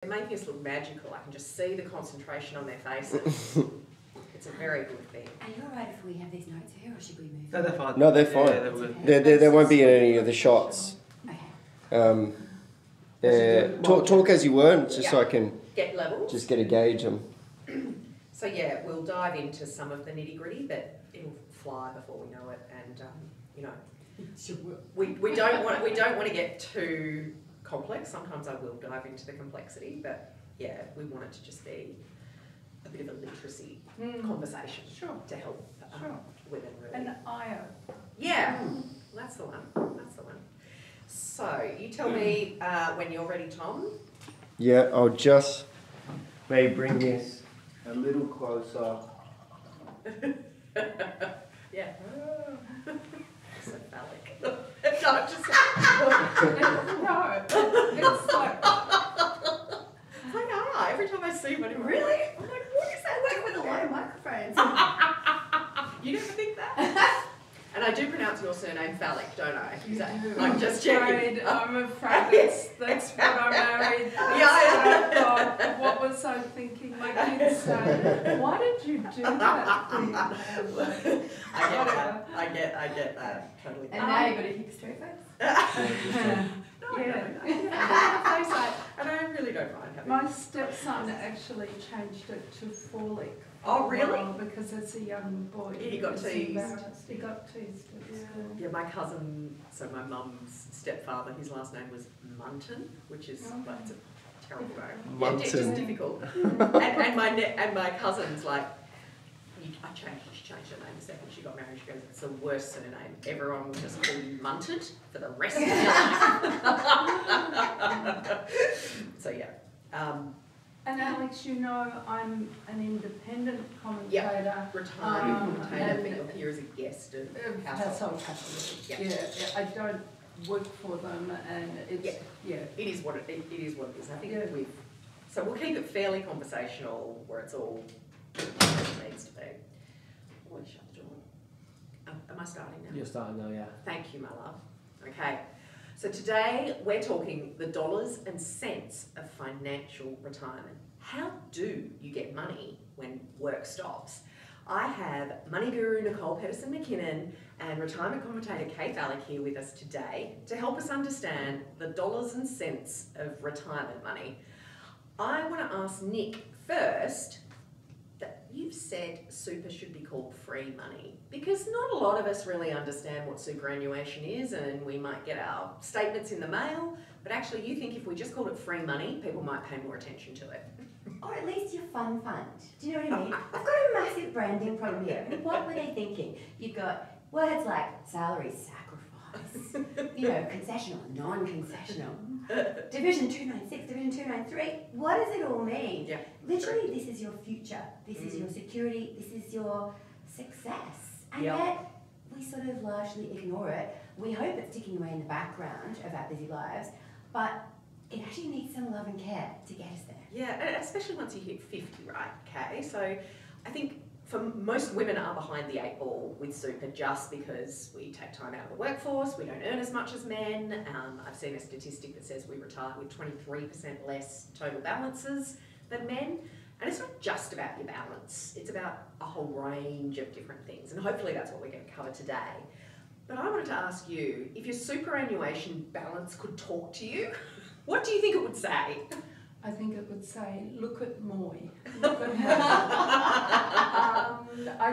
They're making us look magical. I can just see the concentration on their faces. It's a very good thing. Are you alright if we have these notes here, or should we move? No, they're fine. No, they're fine. Yeah, they're good. They won't be in any of the shots. Okay. Talk as you were, just so I can get levels. just get a gauge on. So yeah, we'll dive into some of the nitty gritty, but it'll fly before we know it. And you know, we don't want to get too complex. Sometimes I will dive into the complexity, but yeah, we want it to just be a bit of a literacy conversation to help women really. An IO. Yeah, that's the one. That's the one. So you tell me when you're ready, Tom. Yeah, I'll just maybe bring this a little closer. Yeah. So phallic. No, just No, it's like every time I see one, Really? I'm like, what is that? Working with a lot of microphones. You never think that? And I do pronounce your surname phallic, don't I? Is that, I'm just afraid, checking. I'm afraid that's what I married. Yeah. What was I thinking? My kids say, why did you do that thing? I get that totally. And now you've got a hipster face. And I really don't mind having. My stepson actually changed it to Forlick. Oh, really? Because as a young boy, He got was teased. embarrassed. He got teased at school. Yeah, my cousin, so my mum's stepfather, his last name was Munton, which is like, it's a terrible name. Munton. Yeah, it's just difficult. and my cousin's like, she changed her name the second she got married. She goes, it's the worst surname. Everyone will just call you Munted for the rest of your life. So yeah. And Alex, you know, I'm an independent commentator. Retired commentator, but you're here as a guest of Household Capitalist. Yeah, I don't work for them, and it's it is what it is. I think so we'll keep it fairly conversational, where it's all it needs to be. Oh, shut the door. Am I starting now? You're starting now, yeah. Thank you, my love. Okay. So today we're talking the dollars and cents of financial retirement. How do you get money when work stops? I have money guru Nicole Pedersen-McKinnon and retirement commentator Kay Fallick here with us today to help us understand the dollars and cents of retirement money. I want to ask Nick first that you've said super should be called free money, because not a lot of us really understand what superannuation is, and we might get our statements in the mail, but actually you think if we just called it free money, people might pay more attention to it. Or at least your fun fund. Do you know what I mean? I've got a massive branding problem here. I mean, what were they thinking? You've got words like salary sacrifice, you know, concessional, non-concessional, Division 296, Division 293. What does it all mean? Yeah. Literally, this is your future. This is your security. This is your success. And yet, we sort of largely ignore it. We hope it's ticking away in the background of our busy lives, but it actually needs some love and care to get us there. Yeah, especially once you hit 50, right, Kay? So I think for most women are behind the 8 ball with super just because we take time out of the workforce, we don't earn as much as men. I've seen a statistic that says we retire with 23% less total balances than men. And it's not just about your balance, it's about a whole range of different things. And hopefully that's what we're going to cover today. But I wanted to ask you, if your superannuation balance could talk to you, what do you think it would say? I think it would say, look at Moy. I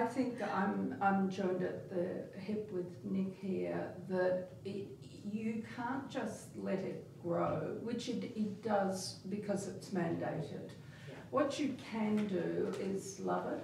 think I'm joined at the hip with Nick here, that you can't just let it grow, which it does because it's mandated. Yeah. What you can do is love it,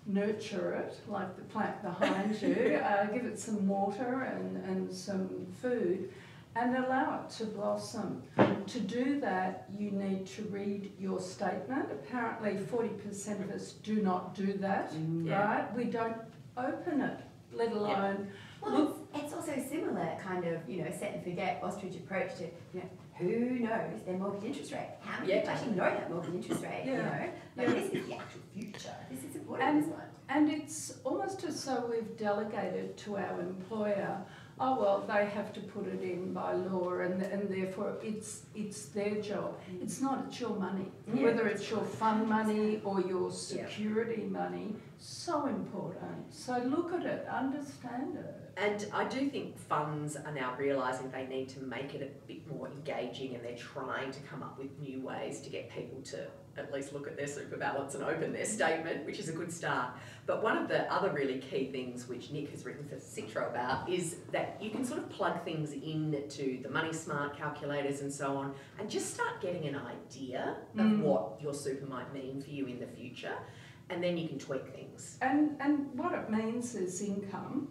nurture it, like the plant behind you, give it some water and some food, and allow it to blossom. To do that, you need to read your statement. Apparently 40% of us do not do that, right? We don't open it, let alone... Well, it's also similar kind of, you know, set and forget ostrich approach to, you know, who knows their mortgage interest rate? How many people actually know that mortgage interest rate, you know? Like, this is the actual future. This is important, this one. And it's almost as though we've delegated to our employer oh well, they have to put it in by law, and therefore it's their job. It's not, it's your money. Yeah. Whether it's your fund money or your security money, so important. So look at it, understand it. And I do think funds are now realising they need to make it a bit more engaging, and they're trying to come up with new ways to get people to at least look at their super balance and open their statement, which is a good start. But one of the other really key things which Nick has written for Citro about is that you can sort of plug things into the Money Smart calculators and so on, and just start getting an idea of what your super might mean for you in the future, and then you can tweak things. And what it means is income.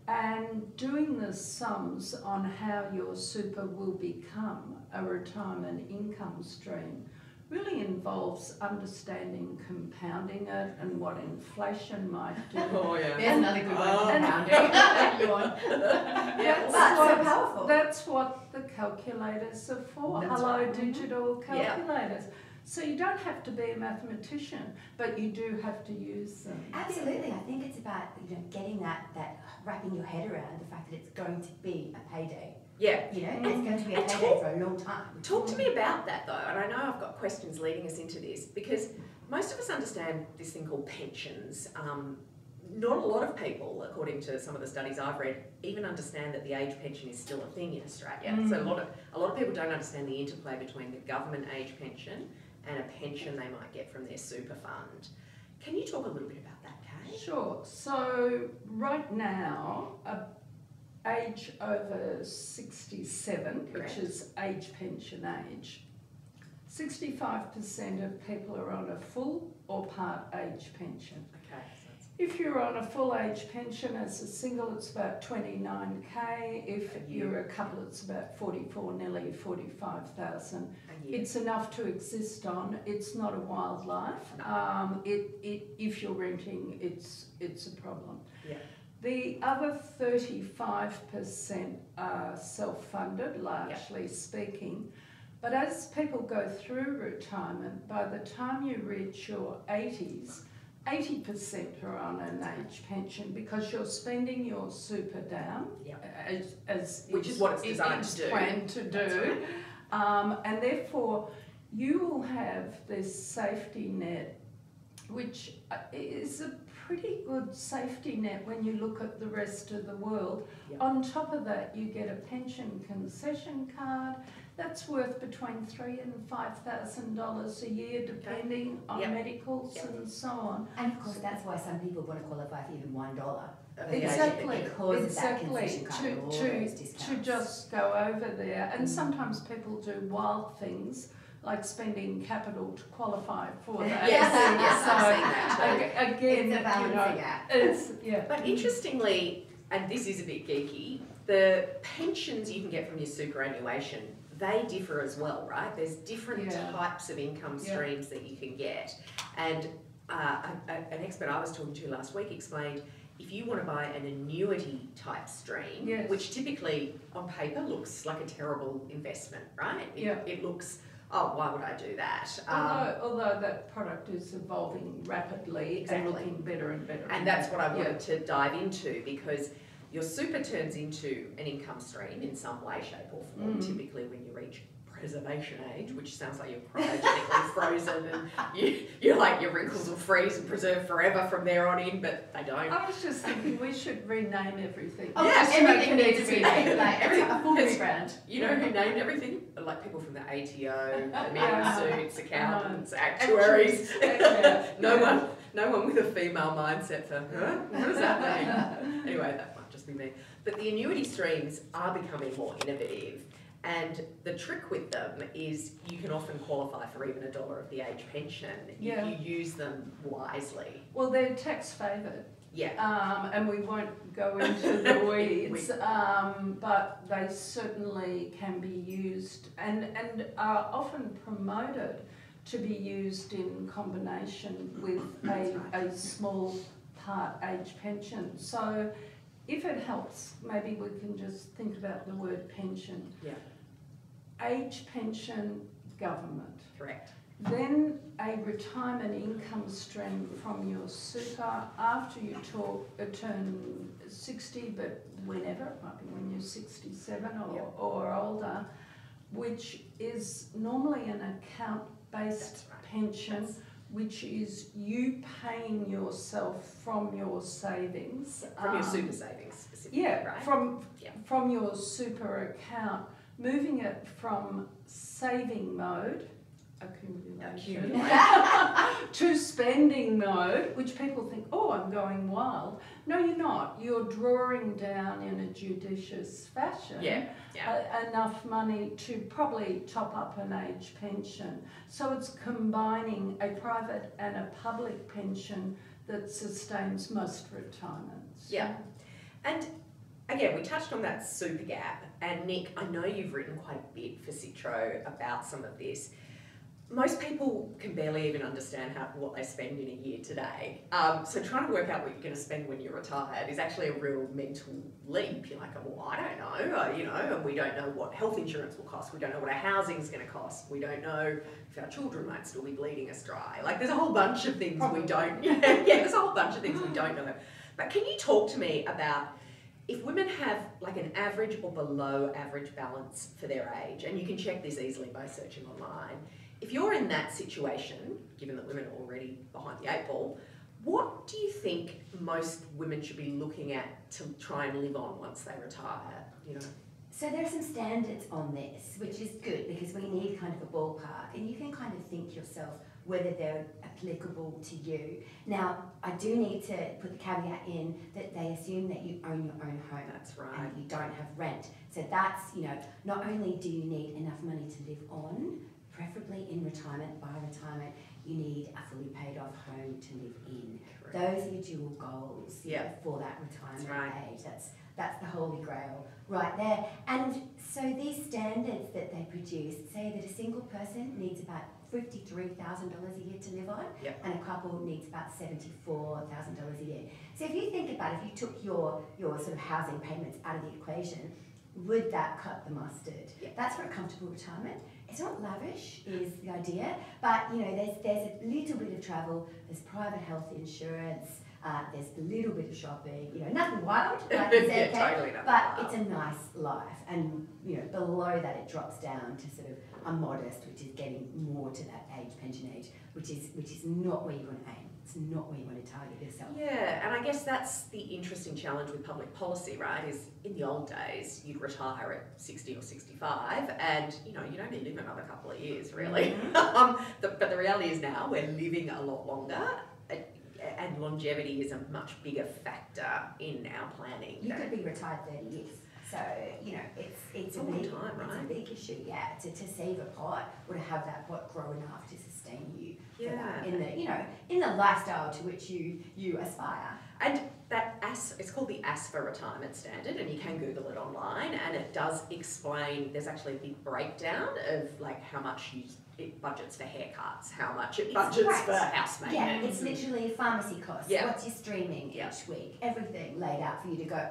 And doing the sums on how your super will become a retirement income stream really involves understanding compounding it and what inflation might do. Oh yeah. There's another good one, compounding. Yeah, That's so powerful. That's what the calculators are for. That's Hello, right. digital calculators. So you don't have to be a mathematician, but you do have to use them. Absolutely, I think it's about getting that wrapping your head around the fact that it's going to be a payday. Yeah. It's going to be a payday for a long time. Talk to me about that though, and I know I've got questions leading us into this, because most of us understand this thing called pensions. Not a lot of people, according to some of the studies I've read, even understand that the age pension is still a thing in Australia. So a lot of people don't understand the interplay between the government age pension and a pension they might get from their super fund. Can you talk a little bit about that, Kay? Sure. So right now, age over 67, Correct. which is age pension age, 65% of people are on a full or part age pension. Okay. If you're on a full age pension as a single, it's about 29k. If you're a couple, it's about 44, nearly 45,000. It's enough to exist on. It's not a wildlife. If you're renting, it's a problem. Yeah. The other 35% are self-funded, largely speaking. But as people go through retirement, by the time you reach your 80s, 80% are on an age pension because you're spending your super down, which is what it's designed to do. Planned to do. Right. And therefore, you will have this safety net, which is a pretty good safety net when you look at the rest of the world. Yep. On top of that, you get a pension concession card. That's worth between $3,000 and $5,000 a year, depending on medicals and so on. And of course, that's why some people want to qualify for even $1. Exactly, Because of that concession card and all those to discounts. just go over there. And sometimes people do wild things, like spending capital to qualify for that. Yes, So, I've seen that too. again, It's a balancing act. it's, But interestingly, and this is a bit geeky, the pensions you can get from your superannuation, they differ as well, right? There's different types of income streams that you can get. And an expert I was talking to last week explained if you want to buy an annuity type stream, which typically on paper looks like a terrible investment, right? It looks, oh, why would I do that? Although that product is evolving rapidly and looking better and better. And that's what I wanted to dive into, because your super turns into an income stream in some way, shape or form, typically when you reach preservation age, which sounds like you're cryogenically frozen and you're like your wrinkles will freeze and preserve forever from there on in, but they don't. I was just thinking we should rename everything. Oh, Yes, everything needs to be named, like Everything. a full rebrand. You know who named everything? Like people from the ATO, admin suits, accountants, actuaries. No one with a female mindset for, what does that mean? Anyway, that might just be me. But the annuity streams are becoming more innovative. And the trick with them is you can often qualify for even $1 of the age pension if you use them wisely. Well, they're tax favoured. Yeah. And we won't go into the weeds, but they certainly can be used and are often promoted to be used in combination with a small part age pension. So if it helps, maybe we can just think about the word pension. Yeah. Age pension, government. Correct. then a retirement income stream from your super after you turn 60, but whenever, it might be when you're 67 or older, which is normally an account-based pension, which is you paying yourself from your savings. From your super savings specifically, Yeah, right? from your super account, moving it from saving mode, accumulation, to spending mode, which people think, oh, I'm going wild. No, you're not. You're drawing down in a judicious fashion enough money to probably top up an age pension. So it's combining a private and a public pension that sustains most retirements. Yeah. And again, we touched on that super gap. And Nick, I know you've written quite a bit for Citro about some of this. Most people can barely even understand what they spend in a year today. So trying to work out what you're going to spend when you're retired is actually a real mental leap. You're like, well, I don't know, and we don't know what health insurance will cost. We don't know what our housing's going to cost. We don't know if our children might still be bleeding us dry. Like, there's a whole bunch of things we don't. There's a whole bunch of things we don't know. But can you talk to me about if women have like an average or below average balance for their age, and you can check this easily by searching online. If you're in that situation, given that women are already behind the eight ball, what do you think most women should be looking at to try and live on once they retire? So there are some standards on this, which is good because we need kind of a ballpark, and you can kind of think yourself whether they're applicable to you. Now, I do need to put the caveat in that they assume that you own your own home. That's right. And you don't have rent. So that's, not only do you need enough money to live on, preferably in retirement, by retirement, you need a fully paid off home to live in. Correct. Those are your dual goals for that retirement age. That's the holy grail right there. And so these standards that they produce say that a single person needs about $53,000 a year to live on, and a couple needs about $74,000 a year. So if you think about it, if you took your sort of housing payments out of the equation, would that cut the mustard? That's for a comfortable retirement. It's not lavish, is the idea, but there's a little bit of travel, there's private health insurance, there's a little bit of shopping, nothing wild, like you said, totally but it's a nice life, and below that it drops down to sort of a modest, which is getting more to that pension age, which is not where you want to aim. It's not where you want to target yourself. Yeah, and I guess that's the interesting challenge with public policy, right? Is in the old days, you'd retire at 60 or 65 and, you'd only live another couple of years, really. But the reality is now we're living a lot longer and longevity is a much bigger factor in our planning. You could be retired 30 years. So, it's a long big time, right? It's a big issue, to save a pot or to have that pot grow enough to sustain you for that in the lifestyle to which you aspire. And that it's called the ASFA retirement standard, and you can Google it online, and it does explain, there's actually a big breakdown of like how much it budgets for haircuts, how much it budgets for house maintenance. Yeah, it's literally pharmacy costs. Yeah. What's your streaming each week? Everything laid out for you to go,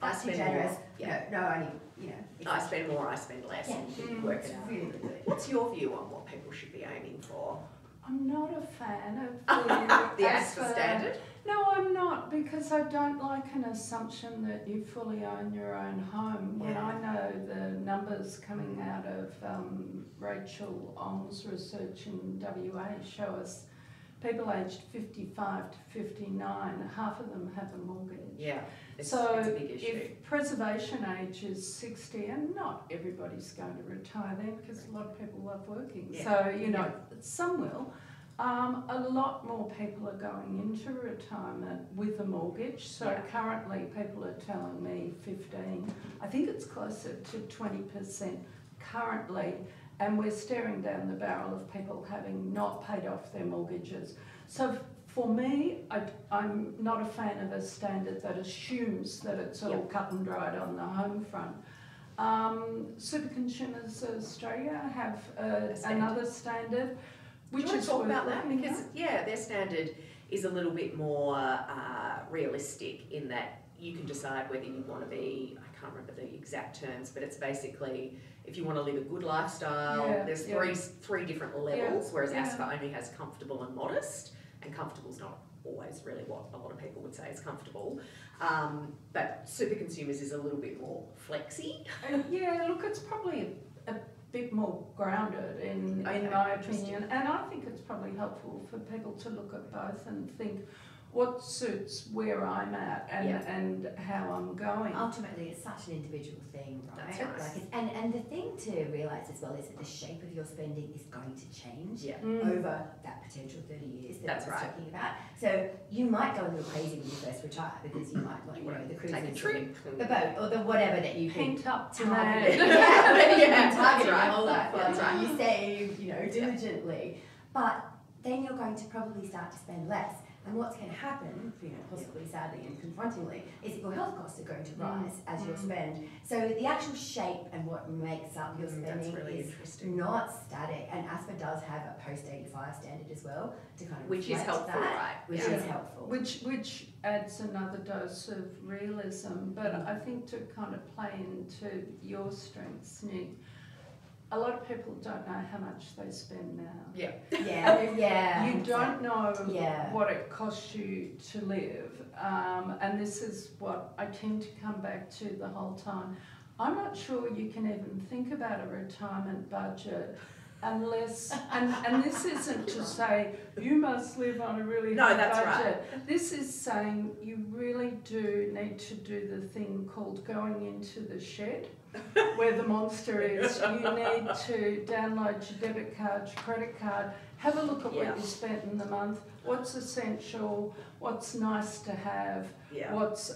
that's too spend generous. more. Yeah. No, only, I spend more, I spend less, and you work it out. Really good. What's your view on what people should be aiming for? I'm not a fan of the The ASFA standard? No, I'm not, because I don't like an assumption that you fully own your own home. When I know the numbers coming out of Rachel Ong's research in WA show us people aged 55 to 59, half of them have a mortgage. Yeah, it's so a big issue. If preservation age is 60, and not everybody's going to retire then, because a lot of people love working. Yeah. So, some will. A lot more people are going into retirement with a mortgage. So currently people are telling me 15. I think it's closer to 20% currently. And we're staring down the barrel of people having not paid off their mortgages. So for me, I'm not a fan of a standard that assumes that it's all cut and dried on the home front. Super Consumers Australia have another standard. Would you talk about that? Because, their standard is a little bit more realistic in that you can decide whether you want to be, I can't remember the exact terms, but it's basically if you want to live a good lifestyle, Yeah, there's yeah. three different levels, whereas Yeah. ASPA only has comfortable and modest, and comfortable's not always really what a lot of people would say is comfortable. But super consumers is a little bit more flexy. Yeah, look, it's probably a bit more grounded in Okay, my interesting. opinion, and I think it's probably helpful for people to look at both and think what suits where I'm at and how I'm going. Ultimately, it's such an individual thing, right? That's right. Like and the thing to realise as well is that the shape of your spending is going to change Yeah. over that potential 30 years that That's I was right. talking about. So you might go a little crazy when you first retire because you might want, You you know, want the to cruises, take a trip. the boat, or the whatever that you've been Pent up targeting. demand. Yeah, whatever you've Yeah, been targeting that's right. your whole life. That's Like, right. you save, you know, diligently. But then you're going to probably start to spend less. And what's going to happen, you know, possibly sadly and confrontingly, is that your health costs are going to rise as you spend. So the actual shape and what makes up your That's spending really is interesting. not static. And ASPA does have a post-85 standard as well to kind of Which is reflect helpful, that, right? which Yeah. is helpful. Which adds another dose of realism, but I think to kind of play into your strengths, Nick, a lot of people don't know how much they spend now. Yeah. Yeah. You don't know Yeah. what it costs you to live, and this is what I tend to come back to the whole time. I'm not sure you can even think about a retirement budget unless, and this isn't to say you must live on a really No, high that's budget. This is saying you really do need to do the thing called going into the shed where the monster is. You need to download your debit card, your credit card, have a look at what you spent in the month, what's essential, what's nice to have, Yeah. what's,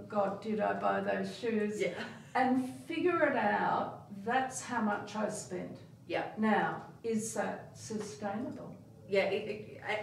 God, did I buy those shoes? Yeah. And figure it out. That's how much I spent. Yeah. Now, is that sustainable? Yeah,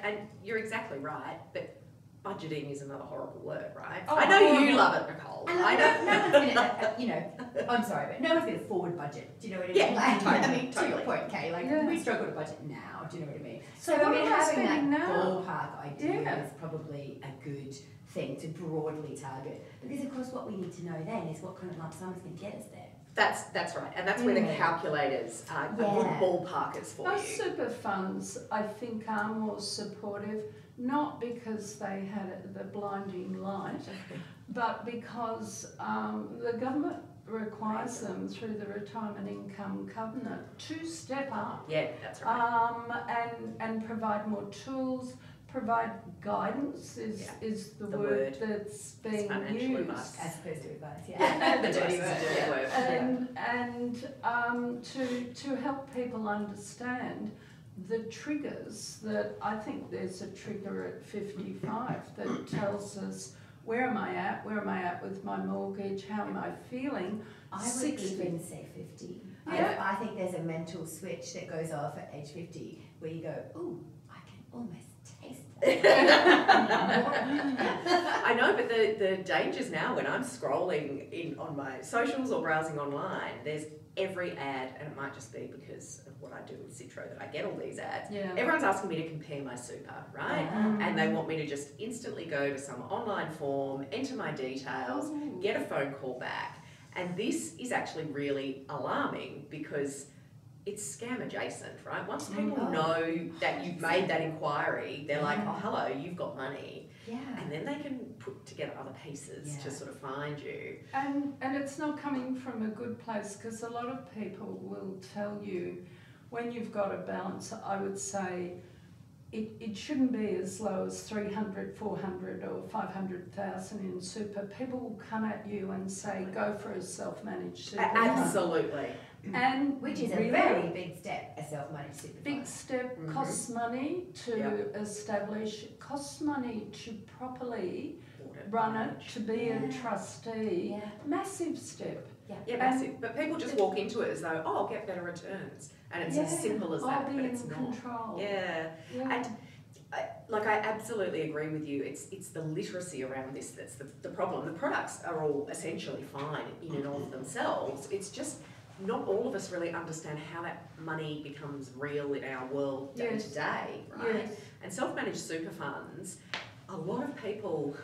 and you're exactly right, but budgeting is another horrible word, right? Oh, I know you horrible. love it, Nicole. And I know. no one's going to, you know, I'm sorry, but no one's going to forward budget. Do you know what I mean? Yeah, Like, totally, I mean, to totally. your point, Kay, like Yeah. we struggle to budget now. Do you know what I mean? So I what mean, am I having spending that now? ballpark idea Yeah. is probably a good thing to broadly target. Because of course, what we need to know then is what kind of lump sum is going to get us there. That's right, and that's where the Yeah. calculators are good Yeah. ballparkers for Those you. super funds, I think, are more supportive, not because they had the blinding light, but because the government requires them through the retirement income covenant to step up Yeah, that's right. and provide more tools, provide guidance is the word that's being financial used. advice. As opposed to advice, Yeah, the advice dirty is a word. dirty Yeah. word. And to help people understand the triggers that I think there's a trigger at 55 that tells us where am I at with my mortgage, how am I feeling. I would 60. even say 50. Yeah. I think there's a mental switch that goes off at age 50 where you go, ooh, I can almost taste that. I know, but the dangers now when I'm scrolling on my socials or browsing online, there's every ad, and it might just be because of what I do with Citro that I get all these ads. Yeah. Everyone's asking me to compare my super, right? And they want me to just instantly go to some online form, enter my details, get a phone call back. And this is actually really alarming because it's scam adjacent, right? Once people know that you've made that inquiry, they're like, oh, hello, you've got money. Yeah. And then they can put together other pieces to sort of find you. And it's not coming from a good place, because a lot of people will tell you when you've got a balance, I would say it shouldn't be as low as 300, 400 or 500,000 in super. People will come at you and say, go for a self-managed super fund. Absolutely. And Which is really a very big step, a self-managed super fund. big step, costs money to establish, costs money to properly run it, to be a trustee. Yeah. Massive step. Yeah, massive. But people just walk into it as though, oh, I'll get better returns. And it's as simple as that, I'll be but in it's not. control. Yeah. And I absolutely agree with you. It's the literacy around this that's the problem. The products are all essentially fine in and of themselves. It's just not all of us really understand how that money becomes real in our world day to day, right? Yes. And self-managed super funds, a lot of people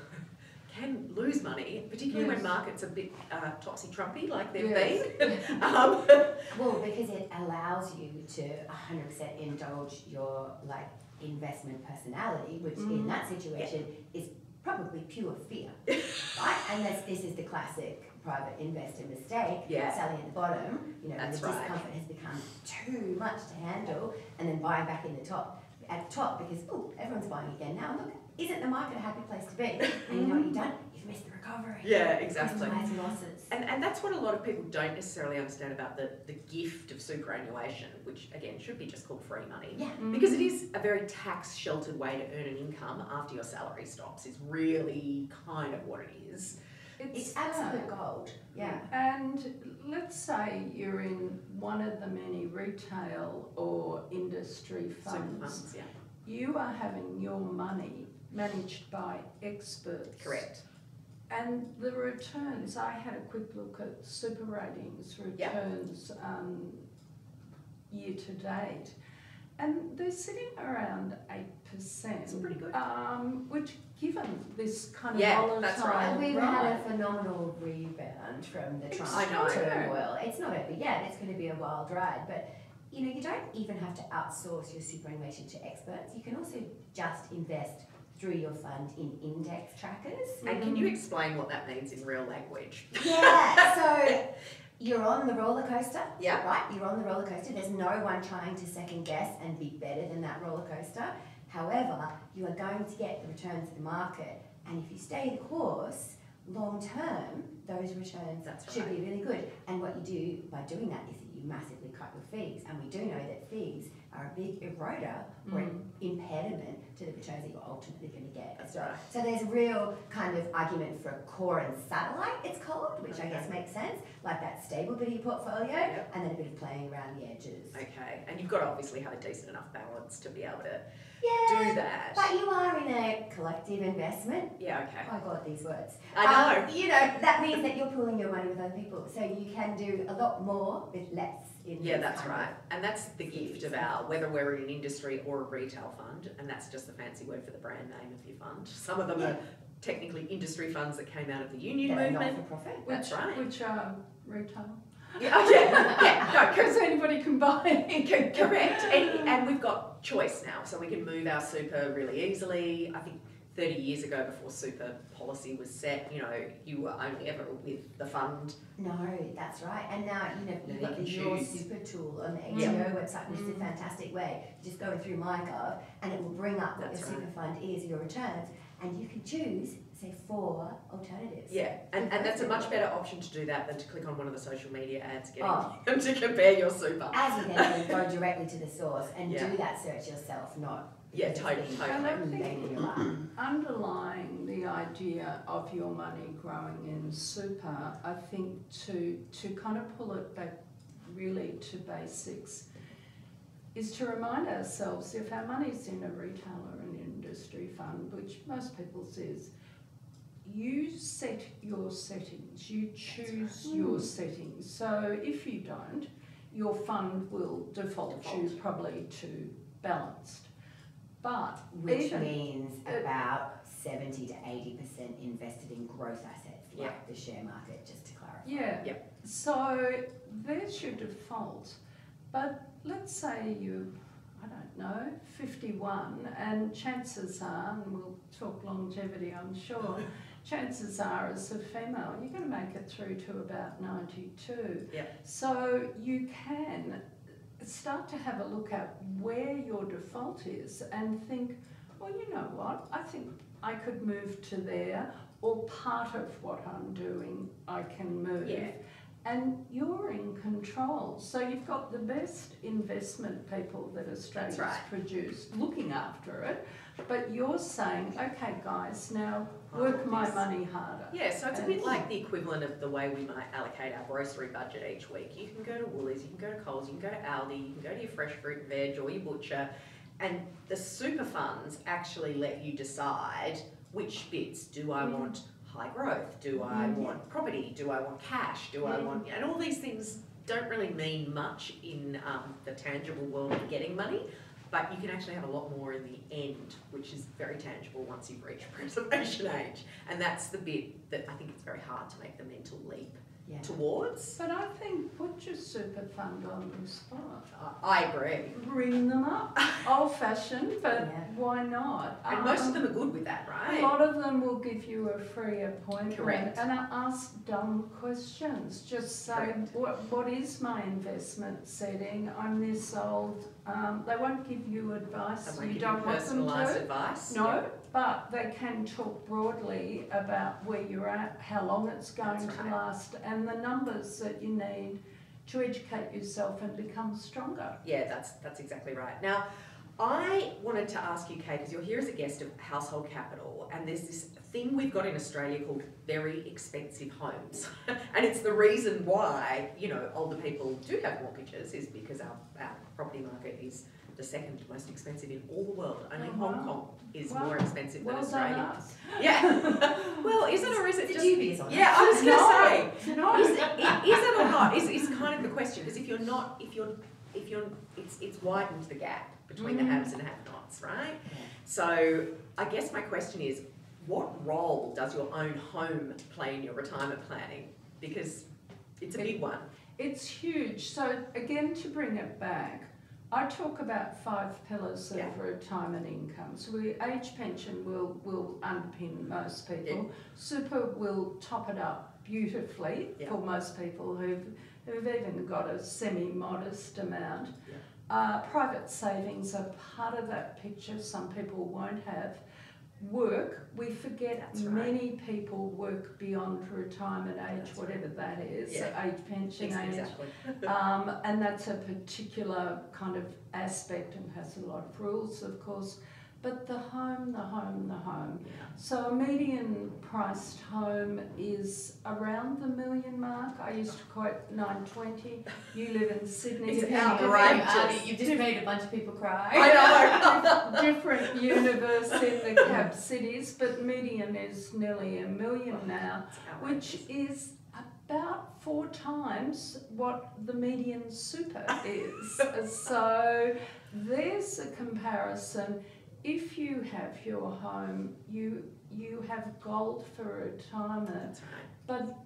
can lose money, particularly when markets are a bit topsy-trumpy like they've been. Well, because it allows you to 100% indulge your like investment personality, which in that situation is probably pure fear, right? And this is the classic private investor mistake, selling at the bottom, you know, when the discomfort has become too much to handle, and then buying back at the top because everyone's buying again now. Look, isn't the market a happy place to be? And you know what you've done? You've missed the recovery. Yeah, exactly. Losses. And that's what a lot of people don't necessarily understand about the gift of superannuation, which again should be just called free money. Yeah. Because it is a very tax sheltered way to earn an income after your salary stops. Is really kind of what it is. It's absolute gold. Yeah. And let's say you're in one of the many retail or industry funds. Yeah. You are having your money managed by experts. Correct. And the returns, I had a quick look at Super Ratings returns year to date, and they're sitting around 8%. It's pretty good. Which, given this kind of volatile, that's right. We've had a phenomenal rebound from the Trump turmoil. It's not over yet. It's going to be a wild ride, but you know, you don't even have to outsource your superannuation to experts. You can also just invest through your fund in index trackers. And can you explain what that means in real language? Yeah, so you're on the roller coaster, yeah, right? You're on the roller coaster. There's no one trying to second guess and be better than that roller coaster. However, you are going to get the returns of the market, and if you stay the course, long term, those returns should be really good. And what you do by doing that is that you massively cut your fees, and we do know that fees are a big eroder or an impediment to the returns that you're ultimately going to get. That's right. So there's a real kind of argument for core and satellite, it's called, which I guess makes sense, like that stable bit of your portfolio, and then a bit of playing around the edges. Okay, and you've got to obviously have a decent enough balance to be able to do that. But you are in a collective investment. Yeah, okay. Oh God, these words. I know. You know, that means that you're pooling your money with other people, so you can do a lot more with less. Yeah, that's right. And that's the gift of whether we're in an industry or a retail fund, and that's just the fancy word for the brand name of your fund. Some of them are technically industry funds that came out of the union movement. Not-for-profit. That's right. Which are retail. Yeah, Because anybody can buy it. Correct. And we've got choice now, so we can move our super really easily. I think 30 years ago, before super policy was set, you know, you were only ever with the fund. No, that's right. And now, you know, you've got the Your Super tool on the ATO website, which is a fantastic way. Just go through MyGov, and it will bring up what your super fund is, your returns, and you can choose, say, 4 alternatives. Yeah, and that's a much better option to do that than to click on one of the social media ads getting them to compare your super. As you then go directly to the source and do that search yourself, not... Yeah, totally. And I think underlying the idea of your money growing in super, I think to kind of pull it back really to basics, is to remind ourselves if our money's in a retail or an industry fund, which most people says, you set your settings, you choose your settings. So if you don't, your fund will default you probably to balanced. But which means about 70 to 80% invested in growth assets, like the share market, just to clarify. Yeah. So there's your default. But let's say you, I don't know, 51, and chances are, and we'll talk longevity, I'm sure, chances are as a female, you're going to make it through to about 92. So you can start to have a look at where your default is and think, well, you know what, I think I could move to there, or part of what I'm doing I can move. And you're in control. So you've got the best investment people that Australia's produced looking after it, but you're saying, okay guys, now work my money harder. Yeah, so it's a bit like the equivalent of the way we might allocate our grocery budget each week. You can go to Woolies, you can go to Coles, you can go to Aldi, you can go to your fresh fruit and veg or your butcher, and the super funds actually let you decide which bits. Do I want high growth? Do I want property? Do I want cash? Do I want... And all these things don't really mean much in the tangible world of getting money, but you can actually have a lot more in the end, which is very tangible once you've reached preservation age. And that's the bit that I think it's very hard to make the mental leap towards. But I think put your super fund on the spot. I agree. Bring them up. Old-fashioned, but why not? And most of them are good with that, right? A lot of them will give you a free appointment. Correct. And ask dumb questions. Just say, what is my investment setting? I'm this old. They won't give you advice. You don't want them to. Personalised advice. No, but they can talk broadly about where you're at, how long it's going to last, and the numbers that you need to educate yourself and become stronger. Yeah, that's exactly right. Now, I wanted to ask you, Kate, because you're here as a guest of Household Capital, and there's this thing we've got in Australia called very expensive homes. And it's the reason why, you know, older people do have mortgages, is because our property market is the second most expensive in all the world. Only Hong Kong is more expensive than Australia. Yeah. Well, is it, or is it just... dubious on Yeah, I was going to say, No. is it or not? Is kind of the question, because if you're not, it's widened the gap between the haves and have-nots, right? So I guess my question is, what role does your own home play in your retirement planning? Because it's a big one. It's huge. So again, to bring it back, I talk about 5 pillars of retirement income. So age pension will underpin most people. Yeah. Super will top it up beautifully for most people who've even got a semi-modest amount. Yeah. Private savings are part of that picture. Some people won't have. Work, we forget many people work beyond retirement age, whatever that is, age pension age. Exactly. And that's a particular kind of aspect and has a lot of rules, of course. But the home. Yeah. So a median priced home is around the $1 million mark. I used to quote 920. You live in Sydney. It's outrageous. You've just made a bunch of people cry. I know. Different universe in the cap cities, but median is nearly $1 million now, which is about 4 times what the median super is. So there's a comparison. If you have your home, you have gold for retirement. That's right. But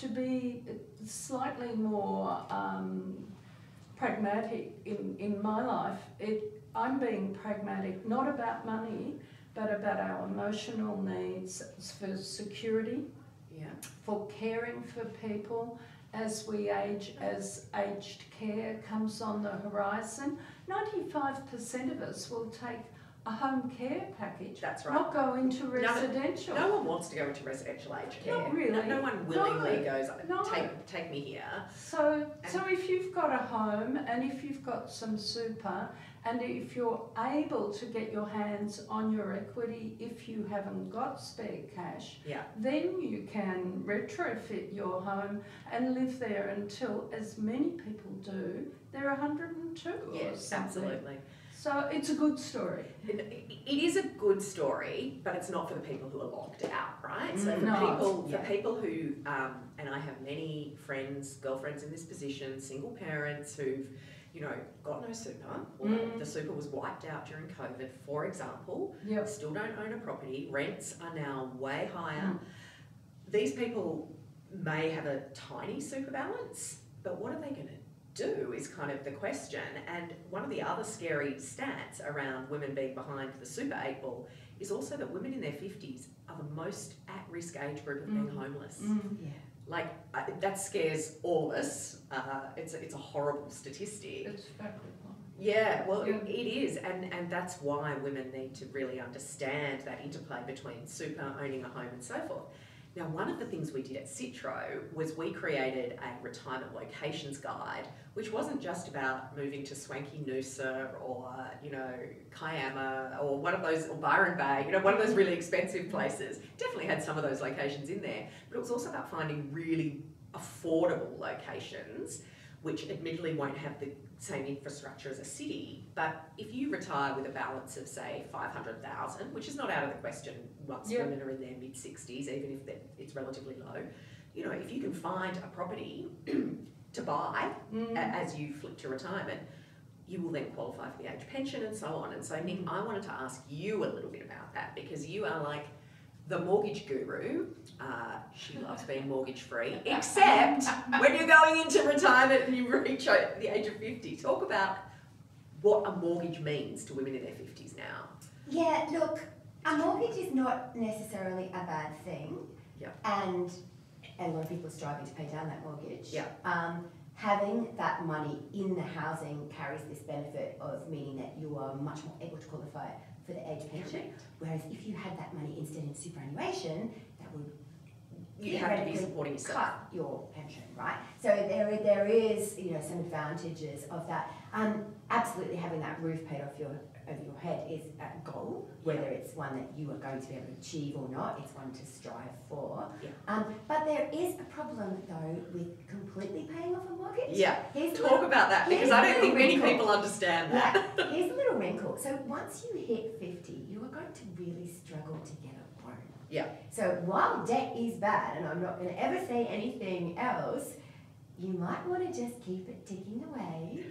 to be slightly more pragmatic in my life, I'm being pragmatic, not about money, but about our emotional needs for security, for caring for people as we age, as aged care comes on the horizon. 95% of us will take a home care package. That's right. Not go into residential. No one wants to go into residential aged care. Not really. No one willingly goes, take me here. So if you've got a home and if you've got some super and if you're able to get your hands on your equity, if you haven't got spare cash, then you can retrofit your home and live there until, as many people do, they're 102 or something. Absolutely. So it's a good story. It is a good story, but it's not for the people who are locked out, right? So for people who, and I have many friends, girlfriends in this position, single parents who've, you know, got no super, or the super was wiped out during COVID, for example, still don't own a property, rents are now way higher. These people may have a tiny super balance, but what are they going to do is kind of the question. And one of the other scary stats around women being behind the super 8 ball is also that women in their 50s are the most at-risk age group of being homeless. Like, that scares all of us. It's a horrible statistic. It's factual. Yeah, well, it is, and that's why women need to really understand that interplay between super, owning a home and so forth. Now, one of the things we did at Citro was we created a retirement locations guide, which wasn't just about moving to swanky Noosa or, you know, Kiama or one of those, or Byron Bay, you know, one of those really expensive places. Definitely had some of those locations in there, but it was also about finding really affordable locations, which admittedly won't have the same infrastructure as a city, but if you retire with a balance of, say, 500,000, which is not out of the question once women are in their mid-60s, even if it's relatively low, you know, if you can find a property to buy as you flip to retirement, you will then qualify for the age pension and so on. And so, Nick, I wanted to ask you a little bit about that because you are like the mortgage guru. She loves being mortgage free, except when you're going into retirement and you reach the age of 50. Talk about what a mortgage means to women in their 50s now. Yeah, look, a mortgage is not necessarily a bad thing. Yeah. And a lot of people are striving to pay down that mortgage. Yeah. Having that money in the housing carries this benefit of meaning that you are much more able to qualify for the age pension. Correct. Whereas if you had that money instead in superannuation, that would You have to be supporting yourself. cut your pension, right? So there is some advantages of that. Absolutely, having that roof paid off your head is a goal, whether it's one that you are going to be able to achieve or not. It's one to strive for. Yeah. But there is a problem though with completely paying off a mortgage. Yeah. Here's Talk about that because I don't think many people understand that. Yeah. Here's a little wrinkle. So once you hit 50, you are going to really struggle to get a loan. Yeah. So while debt is bad, and I'm not going to ever say anything else, you might want to just keep it ticking away.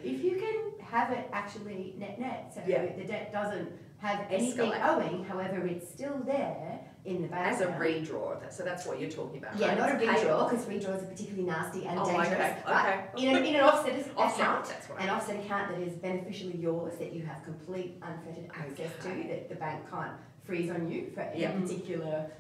If you can have it actually net, so the debt doesn't have anything owing, however, it's still there in the background. As a redraw, so that's what you're talking about. Yeah, right? not a It's paid redraw, off. because redraws are particularly nasty and Oh, dangerous. okay, But okay. in an offset Offset, account, that's what I an mean. offset account that is beneficially yours, that you have complete unfettered access to, that the bank can't freeze on you for any particular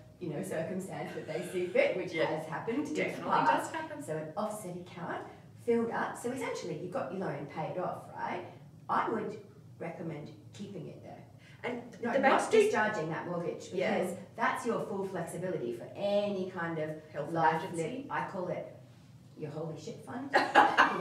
circumstance that they see fit, which has happened in the Definitely past. does happen. So an offset account filled up. So essentially, you've got your loan paid off, right? I would recommend keeping it there. And No, the banks not do discharging that mortgage, because that's your full flexibility for any kind of health life emergency. I call it your holy shit fund.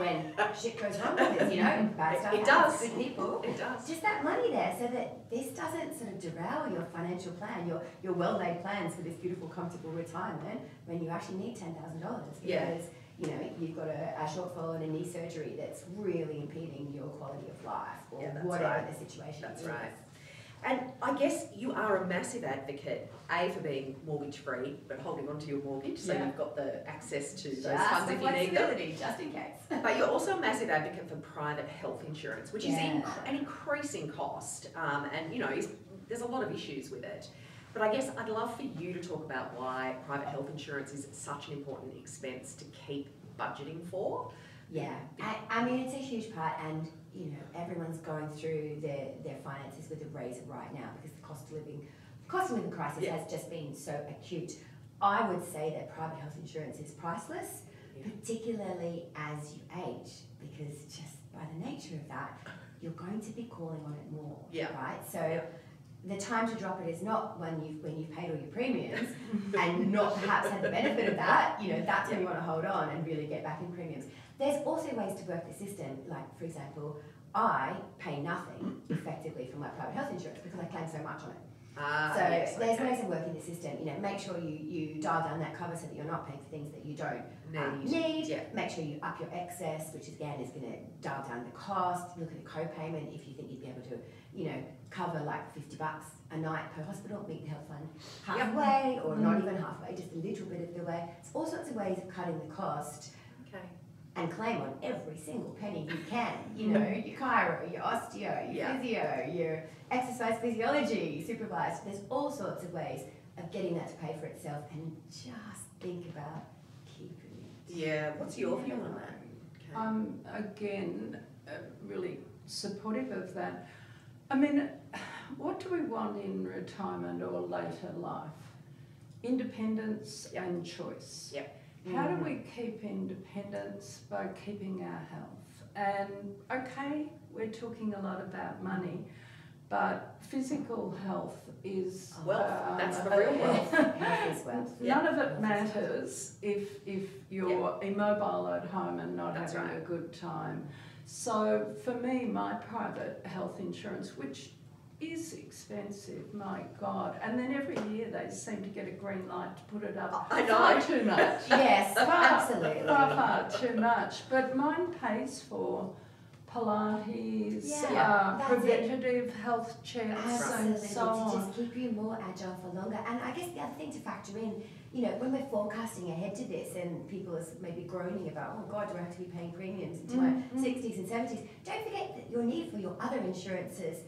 When shit goes wrong, because bad stuff It happens does. to good people. It does. Just that money there, so that this doesn't sort of derail your financial plan, your well-laid plans for this beautiful, comfortable retirement when you actually need $10,000 because you've got a shortfall and a knee surgery that's really impeding your quality of life or whatever the situation That's is. right. And I guess you are a massive advocate, A, for being mortgage free, but holding on to your mortgage, so you've got the access to those funds if you need them. Just in case. But you're also a massive advocate for private health insurance, which is an increasing cost, and there's a lot of issues with it. But I guess I'd love for you to talk about why private health insurance is such an important expense to keep budgeting for. Yeah, I mean, it's a huge part, and everyone's going through their finances with a razor right now because the cost of living crisis has just been so acute. I would say that private health insurance is priceless, particularly as you age, because just by the nature of that, you're going to be calling on it more, right? So the time to drop it is not when you've paid all your premiums and not perhaps had the benefit of that. That's when you want to hold on and really get back in premiums. There's also ways to work the system, like, for example, I pay nothing effectively for my private health insurance because I claim so much on it. There's ways of working the system. Make sure you dial down that cover so that you're not paying for things that you don't need. Yeah. Make sure you up your excess, which again is going to dial down the cost. Look at the co-payment if you think you'd be able to, cover like $50 a night per hospital, meet the health fund halfway or not even halfway, just a little bit of the way. It's all sorts of ways of cutting the cost. Okay. And claim on every single penny you can. Your chiro, your osteo, your physio, your exercise physiology supervised. There's all sorts of ways of getting that to pay for itself, and just think about keeping it. Yeah, what's your view on that? Okay. I'm again really supportive of that. I mean, what do we want in retirement or later life? Independence and choice. Yep. How do we keep independence by keeping our health? And okay, we're talking a lot about money, but physical health is wealth. That's the real wealth. Health is wealth. None of it matters if you're immobile at home and not That's having right. a good time. So for me, my private health insurance, which is expensive, my God. And then every year they seem to get a green light to put it up. I know. Far too much. Yes, absolutely. Far too much. But mine pays for Pilates, Yeah, that's it. preventative health checks and Absolutely, so to on. just keep you more agile for longer. And I guess the other thing to factor in, you know, when we're forecasting ahead to this and people are maybe groaning about, oh God, do I have to be paying premiums into my 60s and 70s? Don't forget that your need for your other insurances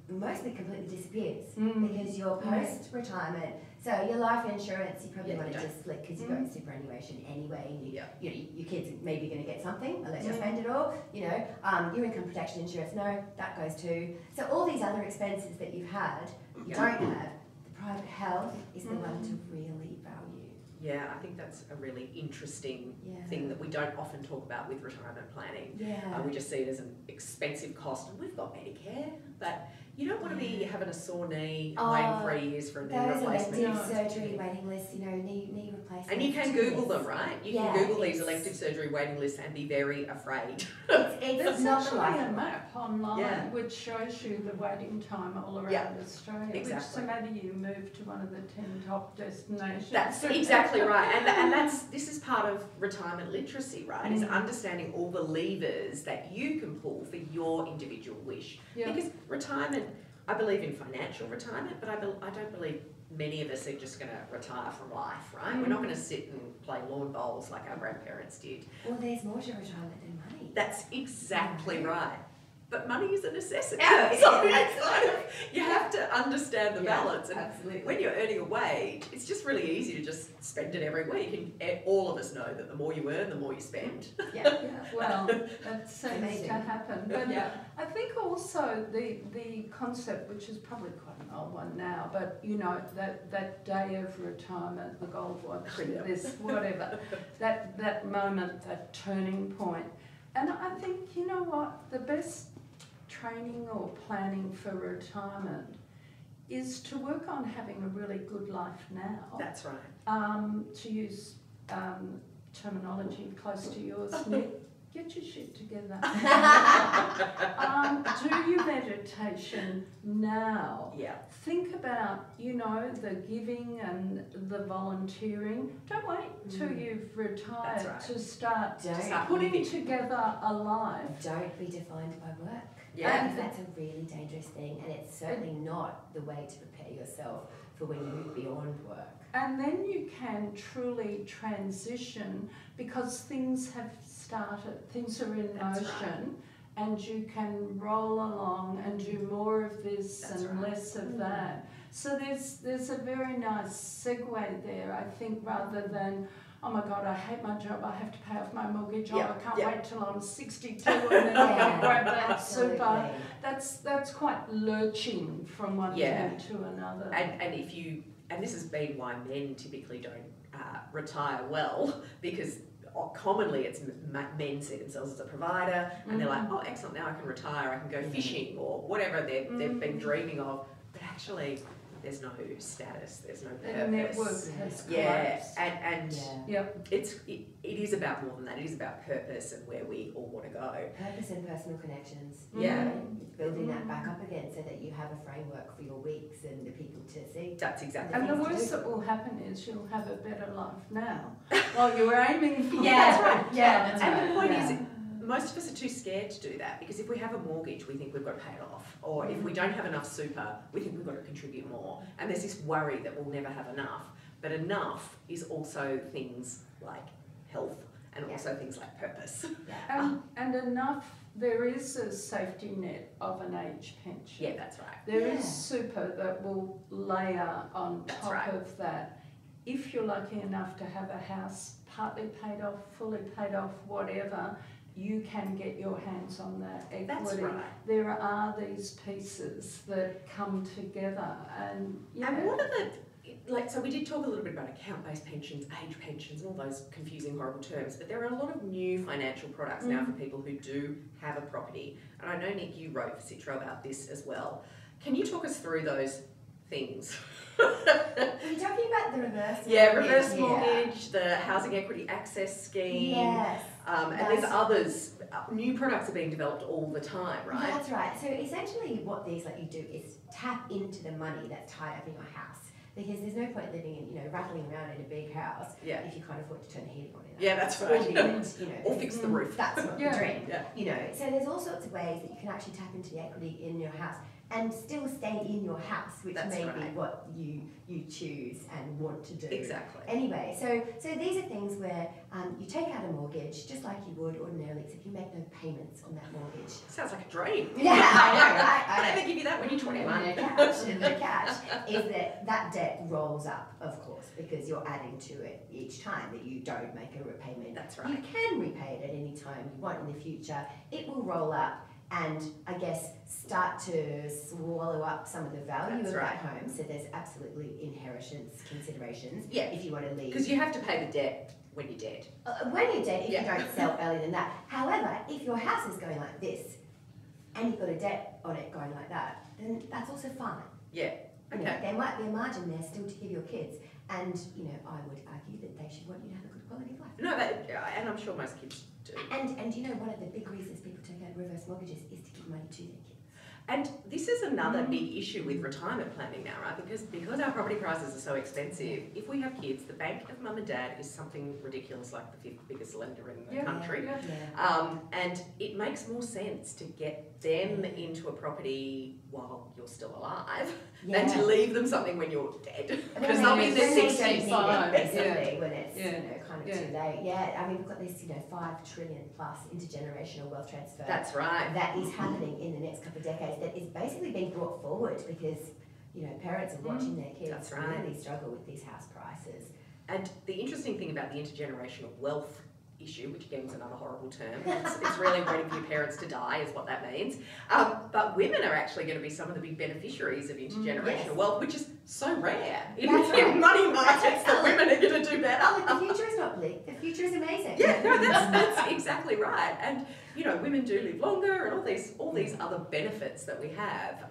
mostly completely disappears because you're post-retirement. So your life insurance, you probably want to just split because you've got your superannuation anyway. And you know, your kids are maybe going to get something unless you spend it all. You know, your income protection insurance, no, that goes too. So all these other expenses that you've had, you don't have. The private health is the one to really value. Yeah, I think that's a really interesting thing that we don't often talk about with retirement planning. Yeah. We just see it as an expensive cost, and we've got Medicare, but you don't want to be having a sore knee and waiting 3 years for a knee Those replacement. elective surgery waiting lists, you know, knee replacement. And you can Google them, right? You can Google these elective surgery waiting lists and be very afraid. It's There's not actually like a map online which shows you the waiting time all around Australia. Exactly. Which, so maybe you move to one of the 10 top destinations. That's exactly right. And this is part of retirement literacy, right? Is understanding all the levers that you can pull for your individual wish. Yeah. Because retirement, I believe in financial retirement, but I don't believe many of us are just going to retire from life, right? We're not going to sit and play lawn bowls like our grandparents did. Well, there's more to retirement than money. That's exactly right. But money is a necessity. Yeah, So it's kind of, you have to understand the balance. And absolutely. when you're earning a wage, it's just really easy to just spend it every week. And all of us know that the more you earn, the more you spend. Well, that seems to happen. But I think also the concept, which is probably quite an old one now, but you know, that day of retirement, the gold watch, this, whatever, that moment, that turning point. And I think, you know what, the best training or planning for retirement is to work on having a really good life now. That's right. To use terminology close to yours, Nick, get your shit together. Do your meditation now. Yeah. Think about, you know, the giving and the volunteering. Don't wait till you've retired to start putting together a life. Don't be defined by work. Yeah. Because that's a really dangerous thing, and it's certainly not the way to prepare yourself for when you move beyond work. And then you can truly transition because things have started, things are in motion, and you can roll along and do more of this and less of that. So there's a very nice segue there, I think, rather than, oh my God, I hate my job, I have to pay off my mortgage, I can't wait till I'm 62 and then I can grab that super. That's quite lurching from one thing to another. And if you, and this has been why men typically don't retire well, because commonly it's men see themselves as a provider and they're like, oh excellent, now I can retire, I can go fishing or whatever they've been dreaming of, but actually there's no status, there's no purpose. The network has collapsed. And it is about more than that. It is about purpose and where we all want to go. Purpose and personal connections. Yeah. Building that back up again so that you have a framework for your weeks and the people to see. That's exactly And right. the worst that will happen is you'll have a better life now while you're aiming for That's right. Yeah, that's and the point is, most of us are too scared to do that because if we have a mortgage, we think we've got to pay it off. Or if we don't have enough super, we think we've got to contribute more. And there's this worry that we'll never have enough. But enough is also things like health and also things like purpose. And enough, there is a safety net of an age pension. Yeah, that's right. There is super that will layer on top of that. If you're lucky enough to have a house partly paid off, fully paid off, whatever, you can get your hands on that equity. That's right. There are these pieces that come together and And what are the, so we did talk a little bit about account-based pensions, age pensions, all those confusing, horrible terms, but there are a lot of new financial products now for people who do have a property. And I know, Nick, you wrote for Citro about this as well. Can you talk us through those things? Are you talking about the reverse mortgage? Yeah, reverse mortgage, the housing equity access scheme. Yes. And there's others. New products are being developed all the time, right? That's right. So essentially what these let you do is tap into the money that's tied up in your house. because there's no point living in, rattling around in a big house Yeah. if you can't afford to turn the heating on in that. Yeah, that's Or right. build, Or fix the roof. That's not Yeah. the dream. Yeah. So there's all sorts of ways that you can actually tap into the equity in your house and still stay in your house, which That's may be right. what you choose and want to do. Exactly. Anyway, so these are things where you take out a mortgage just like you would ordinarily, except you make no payments on that mortgage. Sounds like a dream. Yeah, I know, right? I don't think give you that when you're 21. The catch is that debt rolls up, of course, because you're adding to it each time that you don't make a repayment. That's You right. can repay it at any time you want in the future. It will roll up and, I guess, start to swallow up some of the value That's of right. that home. So there's absolutely inheritance considerations Yeah. if you want to leave. Because you have to pay the debt when you're dead. When you're dead, if Yeah. you don't sell earlier than that. However, if your house is going like this and you've got a debt on it going like that, then that's also fine. Yeah. Okay. There might be a margin there still to give your kids. And, I would argue that they should want you to have a good quality of life. No, and I'm sure most kids do. And one of the big reasons people take out reverse mortgages is to give money to their kids. And this is another big issue with retirement planning now, right? Because our property prices are so expensive. If we have kids, the bank of mum and dad is something ridiculous, like the 5th biggest lender in the country. Yeah. And it makes more sense to get them into a property while you're still alive than to leave them something when you're dead. Because they'll be in their 65, basically, when it's kind of Yeah. too late. Yeah, I mean, we've got this 5 trillion plus intergenerational wealth transfer. That's right. That is happening in the next couple of decades. That is basically being brought forward because parents are watching their kids That's right. really struggle with these house prices. And the interesting thing about the intergenerational wealth issue, which again is another horrible term, it's really waiting for your parents to die is what that means. But women are actually going to be some of the big beneficiaries of intergenerational Yes. wealth, which is so rare. In That's right. money markets, the women are going to do better. Oh, the future is not bleak. The future is amazing. Yeah, no, that's exactly right. And women do live longer, and all these other benefits that we have.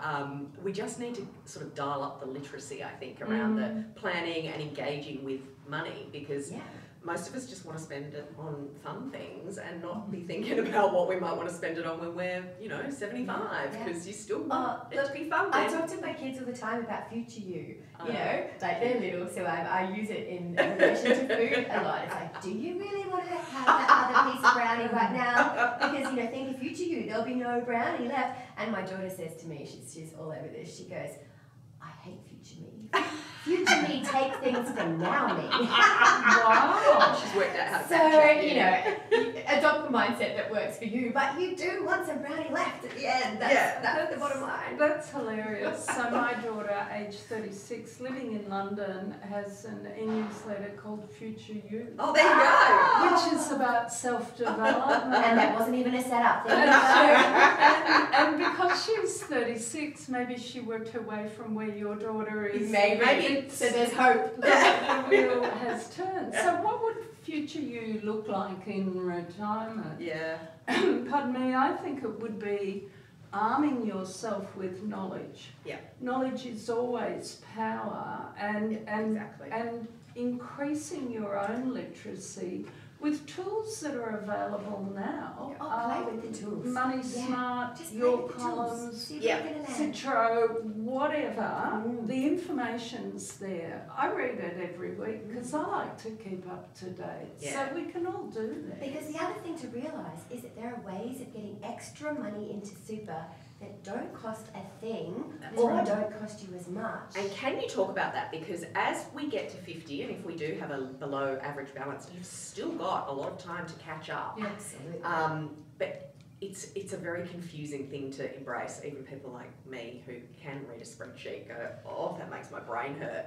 We just need to sort of dial up the literacy, I think, around the planning and engaging with money, because most of us just want to spend it on fun things and not be thinking about what we might want to spend it on when we're 75, because you still want it to be fun I then. talk to my kids all the time about future you. Like they're little, so I use it in relation to food a lot. It's like, do you really want to have that other piece of brownie right now? Because think of future you, there'll be no brownie left. And my daughter says to me, she's all over this. She goes, I hate future me. Future me take things from now me. Wow. She's worked out how to So, adopt the mindset that works for you, but you do want some brownie left at the end. That's the bottom line. That's hilarious. So my daughter, age 36, living in London, has an e-newsletter called Future You. Oh, there you go. Which is about self-development. And that wasn't even a setup. There you go. and because she's 36, maybe she worked her way from where your daughter is. Maybe. So there's hope. The wheel has turned. So what would future you look like in retirement? Yeah. Pardon me, I think it would be arming yourself with knowledge. Yeah. Knowledge is always power, and exactly. and increasing your own literacy with tools that are available now. Play with the tools. Money Smart, Just play Your with the tools. Columns, See where you're gonna land. Citro, whatever, the information's there. I read it every week because I like to keep up to date. Yeah. So we can all do that. Because the other thing to realise is that there are ways of getting extra money into super that don't cost a thing or don't cost you as much. And can you talk about that? Because as we get to 50, and if we do have a below average balance, you've still got a lot of time to catch up. Absolutely. But it's a very confusing thing to embrace. Even people like me who can read a spreadsheet go, oh, that makes my brain hurt.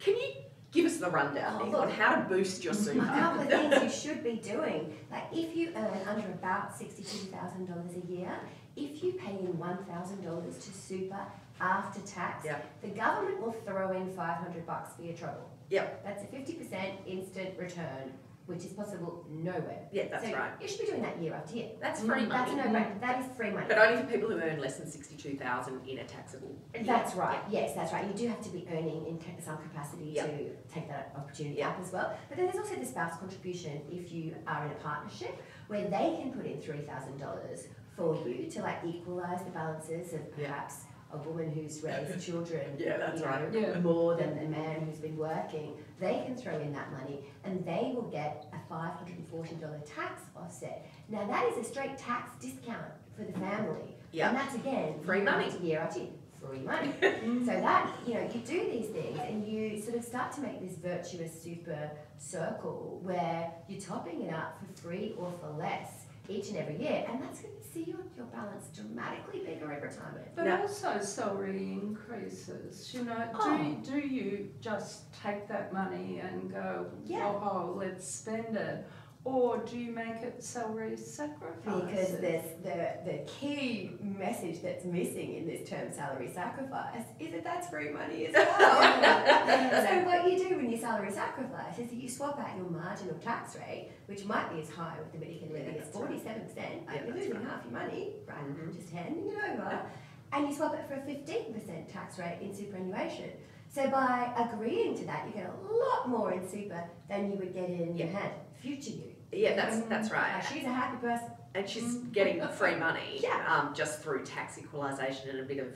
Can you give us the rundown, Nick, on how to boost your super? A couple of things you should be doing. Like if you earn under about $62,000 a year, if you pay in $1,000 to super after tax, the government will throw in $500 for your trouble. Yep. That's a 50% instant return, which is possible nowhere. Yeah, that's so right. You should be doing that year after year. That's free money. That's a no-brainer. That is free money. But only for people who earn less than $62,000 in a taxable year. That's right. Yes, that's right. You do have to be earning in some capacity to take that opportunity up as well. But then there's also the spouse contribution if you are in a partnership where they can put in $3,000 for you to equalise the balances of perhaps a woman who's raised children Yeah, that's right. Yeah. more than a man who's been working, they can throw in that money and they will get a $540 tax offset. Now that is a straight tax discount for the family. Yeah. And that's again, Free year money. after year after year, free money. So that, you know, you do these things and you sort of start to make this virtuous super circle where you're topping it up for free or for less each and every year, and that's going to see your balance dramatically bigger in retirement. But No. also salary increases, you know, Oh. do you just take that money and go, Yeah. oh, let's spend it? Or do you make it salary sacrifices? Because there's the key message that's missing in this term salary sacrifice is that that's free money as well. So what you do when you salary sacrifice is that you swap out your marginal tax rate, which might be as high with the medical living as 47%, like you're losing half your money, right? Mhm. Just handing it over. And you swap it for a 15% tax rate in superannuation. So by agreeing to that, you get a lot more in super than you would get in your hand. Future you. Yeah, that's right. Like, she's a happy person. And she's getting free money, Yeah. just through tax equalisation and a bit of,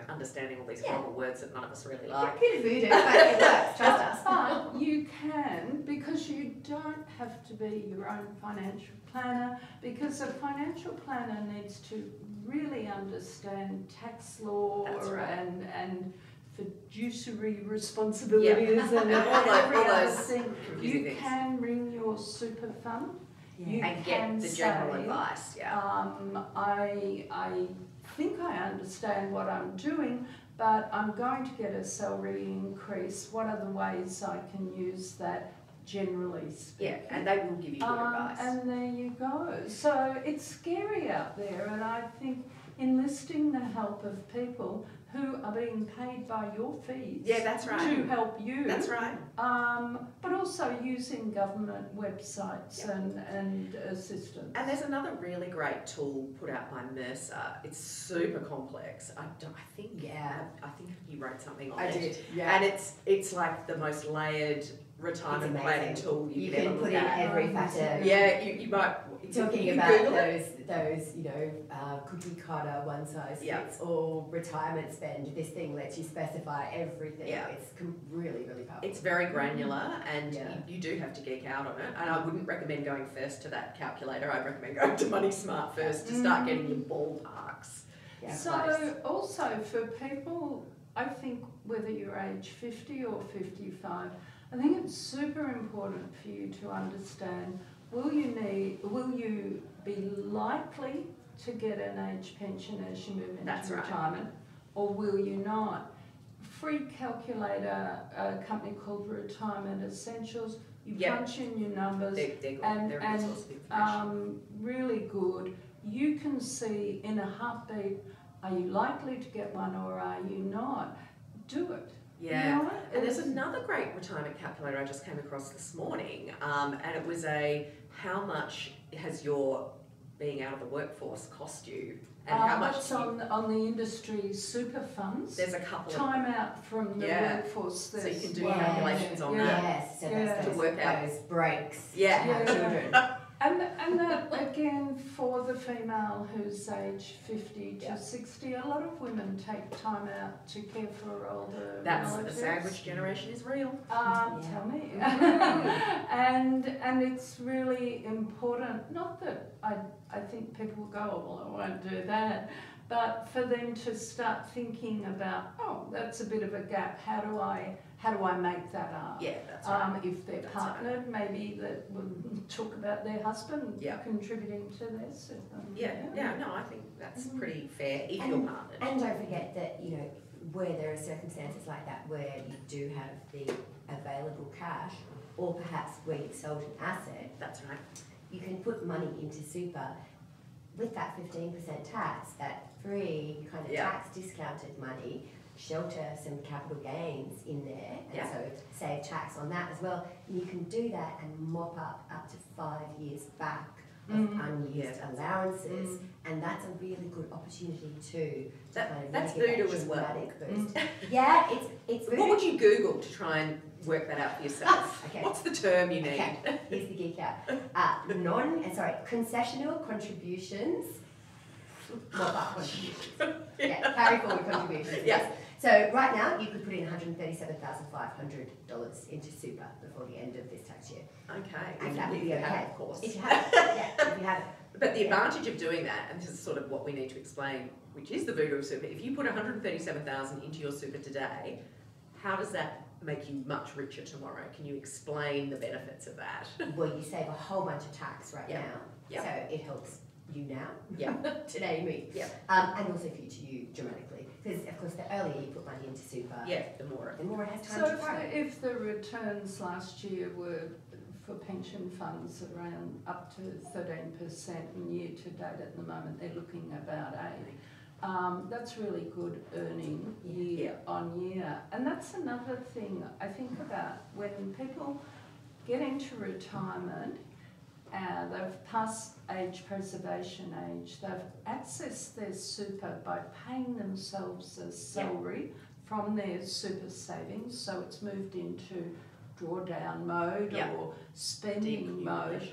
understanding all these Yeah. horrible words that none of us really A like. bit of voodoo, but it works, trust us. But you can, because you don't have to be your own financial planner, because a financial planner needs to really understand tax law That's right. and fiduciary responsibilities and All every other those thing. confusing You things. can ring your super fund. You And can get the general say, advice, yeah. I think I understand what I'm doing, but I'm going to get a salary increase. What are the ways I can use that, generally speaking? Yeah, and they will give you good advice. And there you go. So it's scary out there, and I think enlisting the help of people who are being paid by your fees Yeah, that's right. to help you. That's right. But also using government websites and assistance. And there's another really great tool put out by Mercer. It's super complex. I think you wrote something on it. yeah. And it's like the most layered retirement It's planning amazing. tool you You could ever can put look in at. every factor. Yeah, you might Talking you about Google it. those, cookie cutter, one size Yeah. fits all retirement spend. This thing lets you specify everything. Yeah. It's really, really powerful. It's very granular, and Yeah. you do have to geek out on it. And I wouldn't recommend going first to that calculator. I'd recommend going to Money Smart first to start getting your ballparks. Yeah, So close. also for people, I think whether you're age 50 or 55, I think it's super important for you to understand, will you be likely to get an age pension as you move into That's right. retirement, or will you not? Free calculator, a company called Retirement Essentials, you Yep. punch in your numbers, They're good. And- They're a and, good source of information. really good. You can see in a heartbeat, are you likely to get one or are you not? Do it. Yeah. You know? And there's another great retirement calculator I just came across this morning, and it was how much has your being out of the workforce cost you, and how much That's do you, on the industry super funds. there's a couple of Time out from the Yeah. workforce. So you there's- can do Yeah. calculations on Yeah. that. Yes, so Yeah. that's To work out. those breaks Yeah. to have Yeah. children. And that again for the female who's age 50 to Yeah. 60, a lot of women take time out to care for older That's the relatives. sandwich generation is real. Yeah. Tell me. and it's really important, not that I think people will go, oh, well, I won't do that, but for them to start thinking about, oh, that's a bit of a gap, how do I make that up? Yeah, that's right. If they're That's right. partnered, maybe that will talk about their husband Yeah. contributing to their super. Yeah, no, I think that's pretty fair if And- you're partnered. And don't forget that, where there are circumstances like that where you do have the available cash, or perhaps where you've sold an asset, That's right. you can put money into super with that 15% tax, that free kind of Yeah. tax discounted money, shelter some capital gains in there, and Yeah. so save tax on that as well. And you can do that and mop up to 5 years back of unused Yeah. allowances, and that's a really good opportunity too to kind of That's really get voodoo as well. dramatic boost. Yeah, it's What voodoo. would you Google to try and work that out for yourself? Okay. What's the term you need? Okay, here's the geek out. Concessional contributions Well, but contributions. Yeah, carry forward contributions. Yeah. Yes. So right now, you could put in $137,500 into super before the end of this tax year. Okay. And If that would you be have, okay. of course. If you have it. Yeah, if you have it. But the advantage of doing that, and this is sort of what we need to explain, which is the voodoo of super, if you put 137,000 into your super today, how does that make you much richer tomorrow? Can you explain the benefits of that? Well, you save a whole bunch of tax right Yeah. now. Yeah. So it helps you now. Yeah. Today, me. Yeah. And also future you dramatically. Because, of course, the earlier you put money into super, Yeah, the more. the more it has time So to grow. if the returns last year were for pension funds around up to 13%, and year to date at the moment they're looking about 8%, that's really good earning year on year. And that's another thing I think about when people get into retirement. They've passed age preservation age, they've accessed their super by paying themselves a salary from their super savings, so it's moved into drawdown mode or spending mode.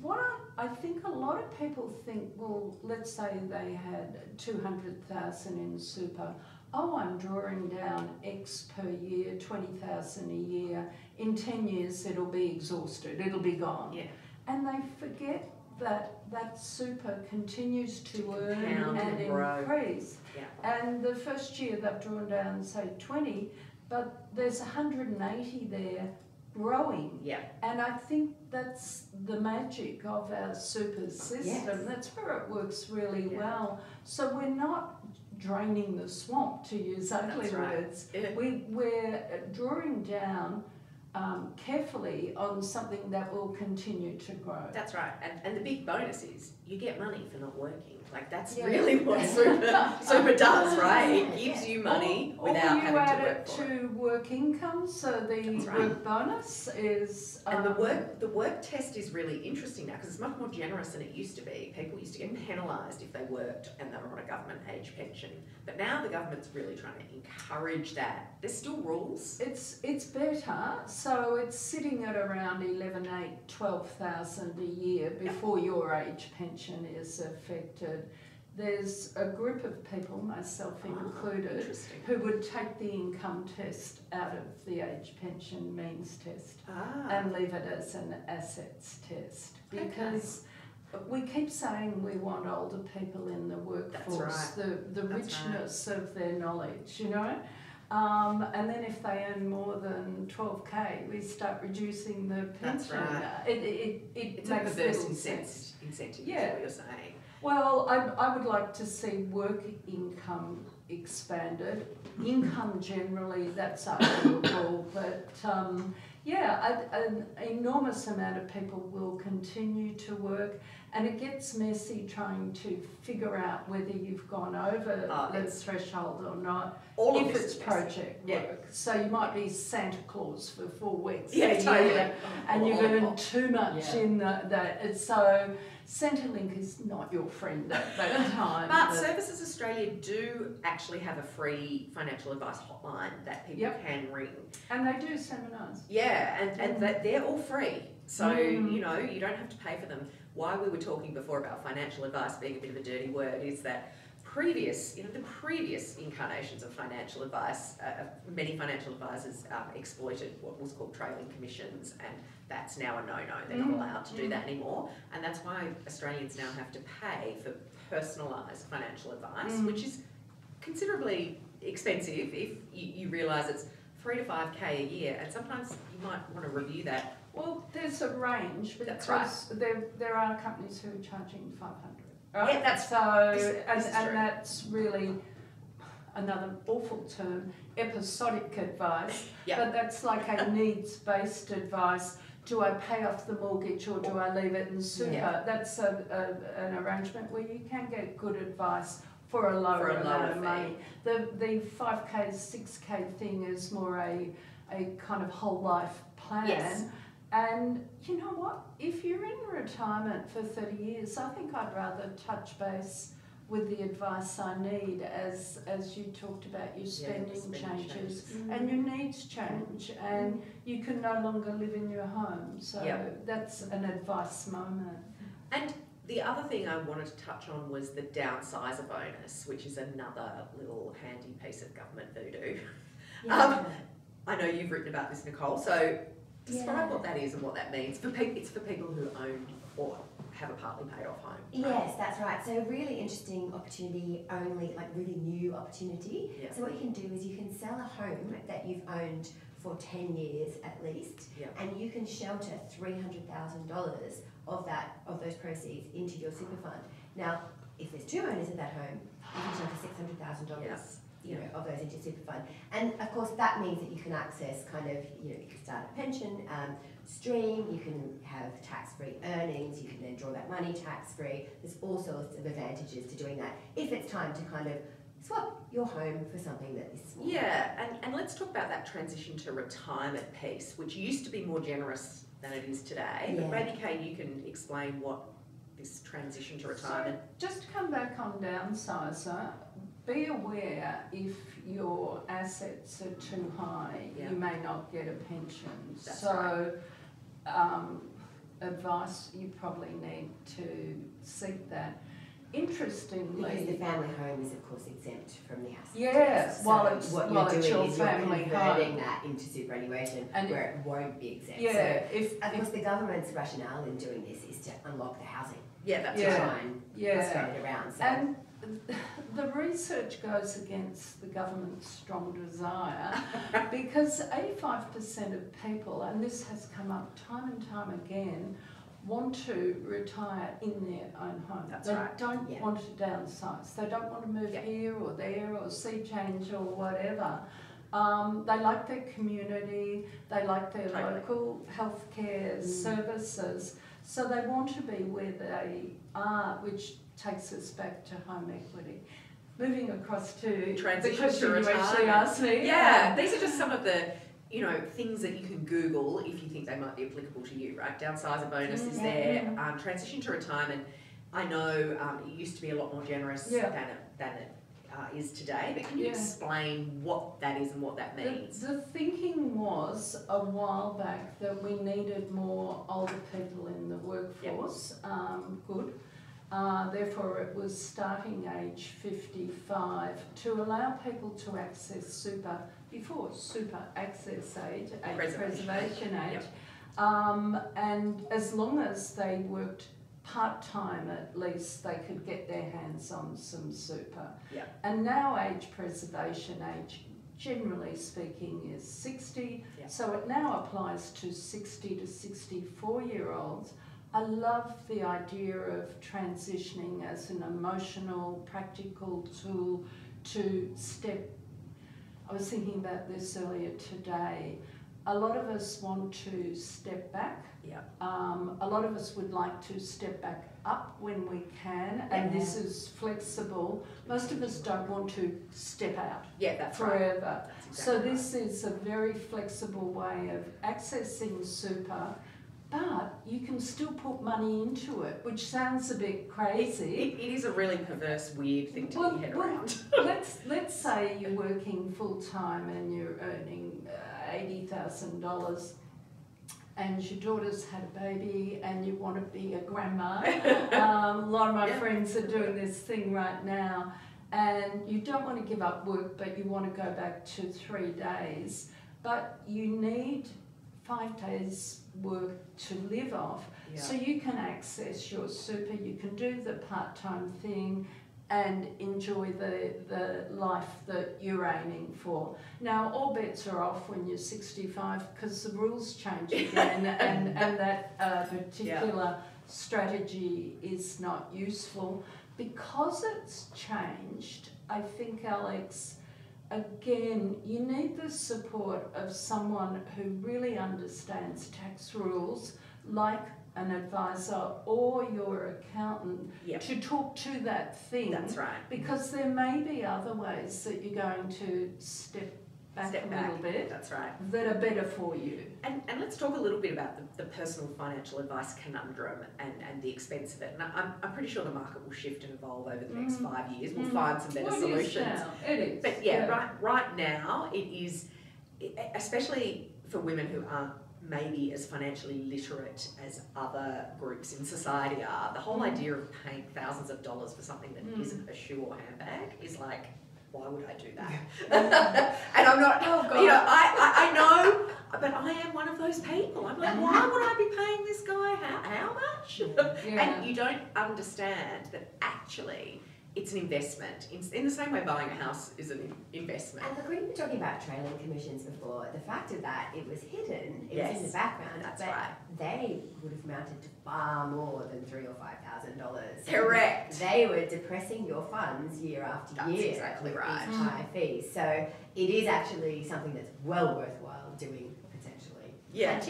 What I think a lot of people think, well, let's say they had 200,000 in super, oh, I'm drawing down X per year, 20,000 a year, in 10 years it'll be exhausted, it'll be gone. Yeah. And they forget that that super continues to earn and grow. increase. Yeah. And the first year they've drawn down, say, 20, but there's 180 there growing. Yeah. And I think that's the magic of our super system. Yes. That's where it works really well. So we're not draining the swamp, to use ugly words. Yeah. We're drawing down carefully on something that will continue to grow. That's right. And the big bonus is you get money for not working. Like that's Yeah. really what super does, right? It gives you money without having to work for it. Or you add it to work income, so the work bonus is... And the work test is really interesting now because it's much more generous than it used to be. People used to get penalised if they worked and they were on a government age pension. But now the government's really trying to encourage that. There's still rules. It's better, so it's sitting at around 11,800, 12,000 a year before your age pension is affected. There's a group of people, myself included, who would take the income test out of the age pension means test and leave it as an assets test, because we keep saying we want older people in the workforce, the richness of their knowledge, you know. And then if they earn more than 12K, we start reducing the pension. It It's makes a perverse little incentive, is what you're saying. Well, I would like to see work income expanded. Income generally, that's arguable, but an enormous amount of people will continue to work, and it gets messy trying to figure out whether you've gone over the threshold or not. If it's project work. So you might be Santa Claus for 4 weeks and you've earned too much in that. So Centrelink is not your friend at that time. But Services Australia do actually have a free financial advice hotline that people can ring. And they do seminars. Yeah, and they're all free. So, you know, you don't have to pay for them. Why we were talking before about financial advice being a bit of a dirty word is that the previous incarnations of financial advice, many financial advisors exploited what was called trailing commissions, and that's now a no-no. They're not allowed to do that anymore, and that's why Australians now have to pay for personalised financial advice, which is considerably expensive if you realise it's 3 to 5K a year, and sometimes you might want to review that. Well, there's a range, but there are companies who are charging 500. Right? Yeah, that's and that's really another awful term, episodic advice. But that's like a needs-based advice. Do I pay off the mortgage or do I leave it in super? That's an arrangement where you can get good advice for a lower amount of money. The 5K, 6K thing is more a kind of whole life plan. Yes. And you know what? If you're in retirement for 30 years, I think I'd rather touch base with the advice I need as you talked about your spending changes and your needs change and you can no longer live in your home. So that's an advice moment. And The other thing I wanted to touch on was the downsizer bonus, which is another little handy piece of government voodoo. Yeah. I know you've written about this, Nicole, so describe Yeah. what that is and what that means. It's for people who own or have a partly paid off home. Yes, that's right. So really interesting opportunity, only like really new opportunity. Yeah. So what you can do is you can sell a home that you've owned for 10 years at least, Yeah. and you can shelter $300,000 of those proceeds into your super fund. Now, if there's two owners of that home, you can shelter $600,000. You know, of those into super fund, and of course that means that you can access kind of, you know, you can start a pension stream, you can have tax-free earnings, you can then draw that money tax-free. There's all sorts of advantages to doing that if it's time to kind of swap your home for something that is smaller. Yeah, and let's talk about that transition to retirement piece, which used to be more generous than it is today. Yeah. But maybe, Kay, you can explain what this transition to retirement. So just to come back on downsizer, be aware if your assets are too high, Yeah. you may not get a pension. That's so advice, you probably need to seek that. Interestingly, Because the family home is of course exempt from the asset Yeah, tax. So while it's- what while you're it's doing your is you're family converting home. that into superannuation, And where it won't be exempt. yeah, So if of course the government's rationale in doing this is to unlock the housing, Yeah, that's to Yeah. right. try and yeah, straighten it around. So and the research goes against the government's strong desire because 85% of people, and this has come up time and time again, want to retire in their own home. That's they right. don't Yeah. want to downsize. They don't want to move Yeah. here or there or see change or whatever. They like their community, they like their Totally. local healthcare services, so they want to be where they are, which takes us back to home equity. Moving across to Transition the question to you actually retirement. asked me. Yeah, these are just some of the, you know, things that you can Google if you think they might be applicable to you, right? Downsizer bonus is there. Transition to retirement, I know it used to be a lot more generous Yeah. than it is today, but can you Yeah. explain what that is and what that means? The thinking was a while back that we needed more older people in the workforce. Good. Therefore, it was starting age 55 to allow people to access super before super access age, preservation age, and as long as they worked part-time at least, they could get their hands on some super. Yep. And now age preservation age, generally speaking, is 60, Yep. so it now applies to 60 to 64-year-olds. I love the idea of transitioning as an emotional, practical tool to step. I was thinking about this earlier today. A lot of us want to step back. Yeah. A lot of us would like to step back up when we can, and Yeah. this is flexible. Most of us don't want to step out Yeah, that's right. forever. That's So exactly this is a very flexible way of accessing super, but you can still put money into it, which sounds a bit crazy. It is a really perverse, weird thing to get your head around. let's say you're working full time and you're earning $80,000, and your daughter's had a baby, and you want to be a grandma. A lot of my friends are doing this thing right now, and you don't want to give up work, but you want to go back to 3 days, but you need 5 days work to live off. Yeah. So you can access your super, you can do the part-time thing and enjoy the life that you're aiming for. Now, all bets are off when you're 65 because the rules change again and that particular strategy is not useful. Because it's changed, I think, Alex, again, you need the support of someone who really understands tax rules, like an advisor or your accountant, Yep. to talk to that thing. That's right. Because there may be other ways that you're going to step back a little bit That's right. that are better for you. And let's talk a little bit about the personal financial advice conundrum and the expense of it. And I'm pretty sure the market will shift and evolve over the next 5 years. We'll find some better Well, solutions. It is. But right now it is, especially for women who aren't maybe as financially literate as other groups in society are, the whole idea of paying thousands of dollars for something that isn't a shoe or handbag is like, why would I do that? And I'm not, you know, I know, but I am one of those people. I'm like, why would I be paying this guy how much? And you don't understand that actually it's an investment. In the same way buying a house is an investment. And look, when you were talking about trailing commissions before, the fact of that, it was hidden, it was in the background, that's but right. they would have amounted to far more than $3,000 or $5,000. Correct. They were depressing your funds year after year. That's exactly right. These high fees. So it is actually something that's well worthwhile doing potentially. Yeah.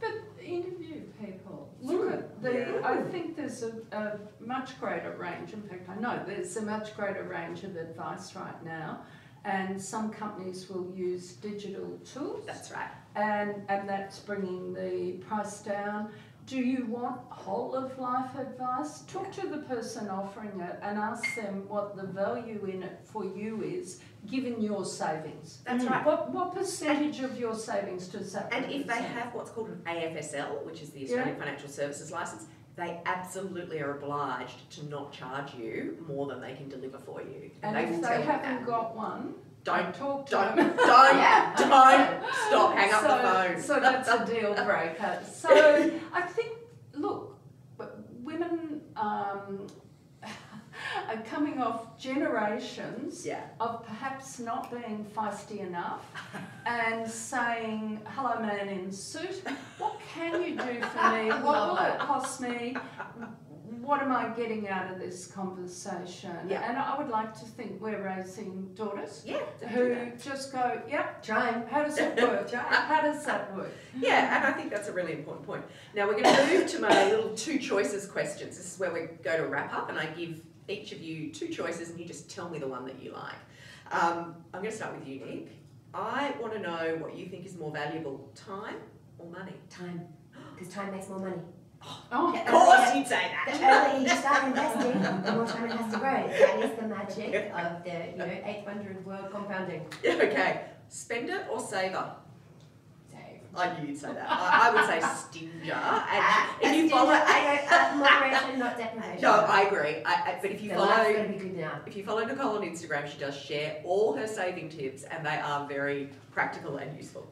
But interview people. Look at the, I think there's a much greater range. In fact, I know there's a much greater range of advice right now. And some companies will use digital tools. That's right. And that's bringing the price down. Do you want whole of life advice? Talk to the person offering it and ask them what the value in it for you is, given your savings. That's right. What percentage of your savings does that And if they represent? have what's called an AFSL, which is the Australian Financial Services Licence, they absolutely are obliged to not charge you more than they can deliver for you. And they if will they tell you haven't that. got one, Don't talk to don't them. stop, hang up the phone. So that's a deal breaker. So I think, look, women are coming off generations of perhaps not being feisty enough and saying, hello man in suit, what can you do for me? What will it cost me? What am I getting out of this conversation? Yeah. And I would like to think we're raising daughters who who just go, yep, Trying. how does it work? How does that work? Yeah, and I think that's a really important point. Now we're going to move to my little two choices questions. This is where we go to wrap up and I give each of you two choices and you just tell me the one that you like. I'm going to start with you, Nick. I want to know what you think is more valuable, time or money? Time. Because time makes more money. Oh, Of course you'd say The that. earlier you start investing, the more time it has to grow. That is the magic of the eighth wonder of world compounding. Okay, spender or saver? Save. I knew you'd say that. I would say stinger. And if you follow, moderation, not deprivation. no, I agree. But if you The life's follow, going to be good now. if you follow Nicole on Instagram, she does share all her saving tips, and they are very practical and useful.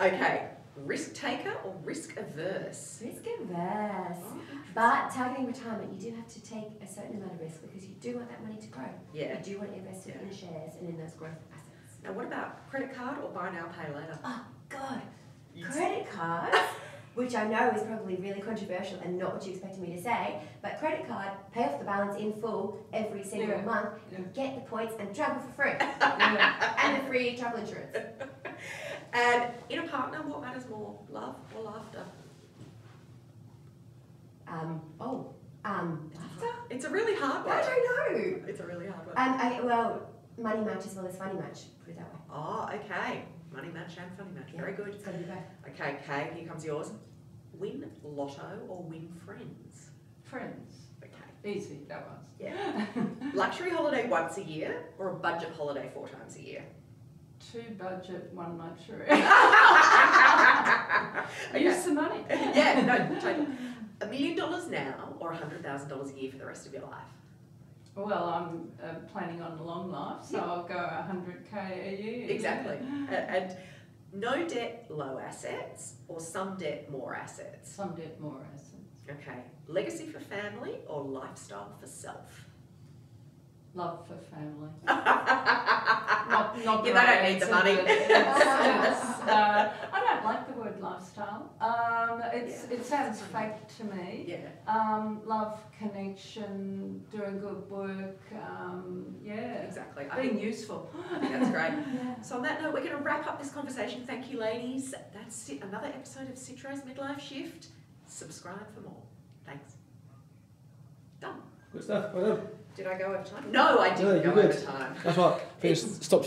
Okay, risk taker or risk averse? Risk averse. Oh, But targeting retirement, you do have to take a certain amount of risk because you do want that money to grow. Yeah. You do want to invest it in shares and in those growth assets. Now, what about credit card or buy now, pay later? Oh, God. You- Credit cards, which I know is probably really controversial and not what you expected me to say, but credit card, pay off the balance in full every single month, get the points and travel for free. And the free travel insurance. And in a partner, what matters more, love or laughter? Laughter? It's a really hard one. I don't know. It's a really hard one. Well, money match as well as funny match, put it that way. Oh, okay. Money match and funny match. Very good. It's got to be both. Okay, Kay, here comes yours. Win lotto or win friends? friends. Okay. Easy, that was. Yeah. Luxury holiday once a year or a budget holiday 4 times a year? 2 budget, 1 luxury. Okay. Use the money. Yeah, no, totally. $1 million now or $100,000 a year for the rest of your life? Well, I'm planning on a long life, so I'll go 100k a year. Exactly. And no debt, low assets, or some debt, more assets? Some debt, more assets. Okay. Legacy for family or lifestyle for self? Love for family. not Yeah, they don't need the money. I don't like the word lifestyle. It sounds fake to me. Yeah. Love, connection, doing good work. Exactly. Being useful. I think that's great. So on that note, we're going to wrap up this conversation. Thank you, ladies. That's it. Another episode of Citro's Midlife Shift. Subscribe for more. Thanks. Done. Good stuff. Well done. Did I go over time? No, I didn't No, go you're over good. time. That's right. Finish. Stop.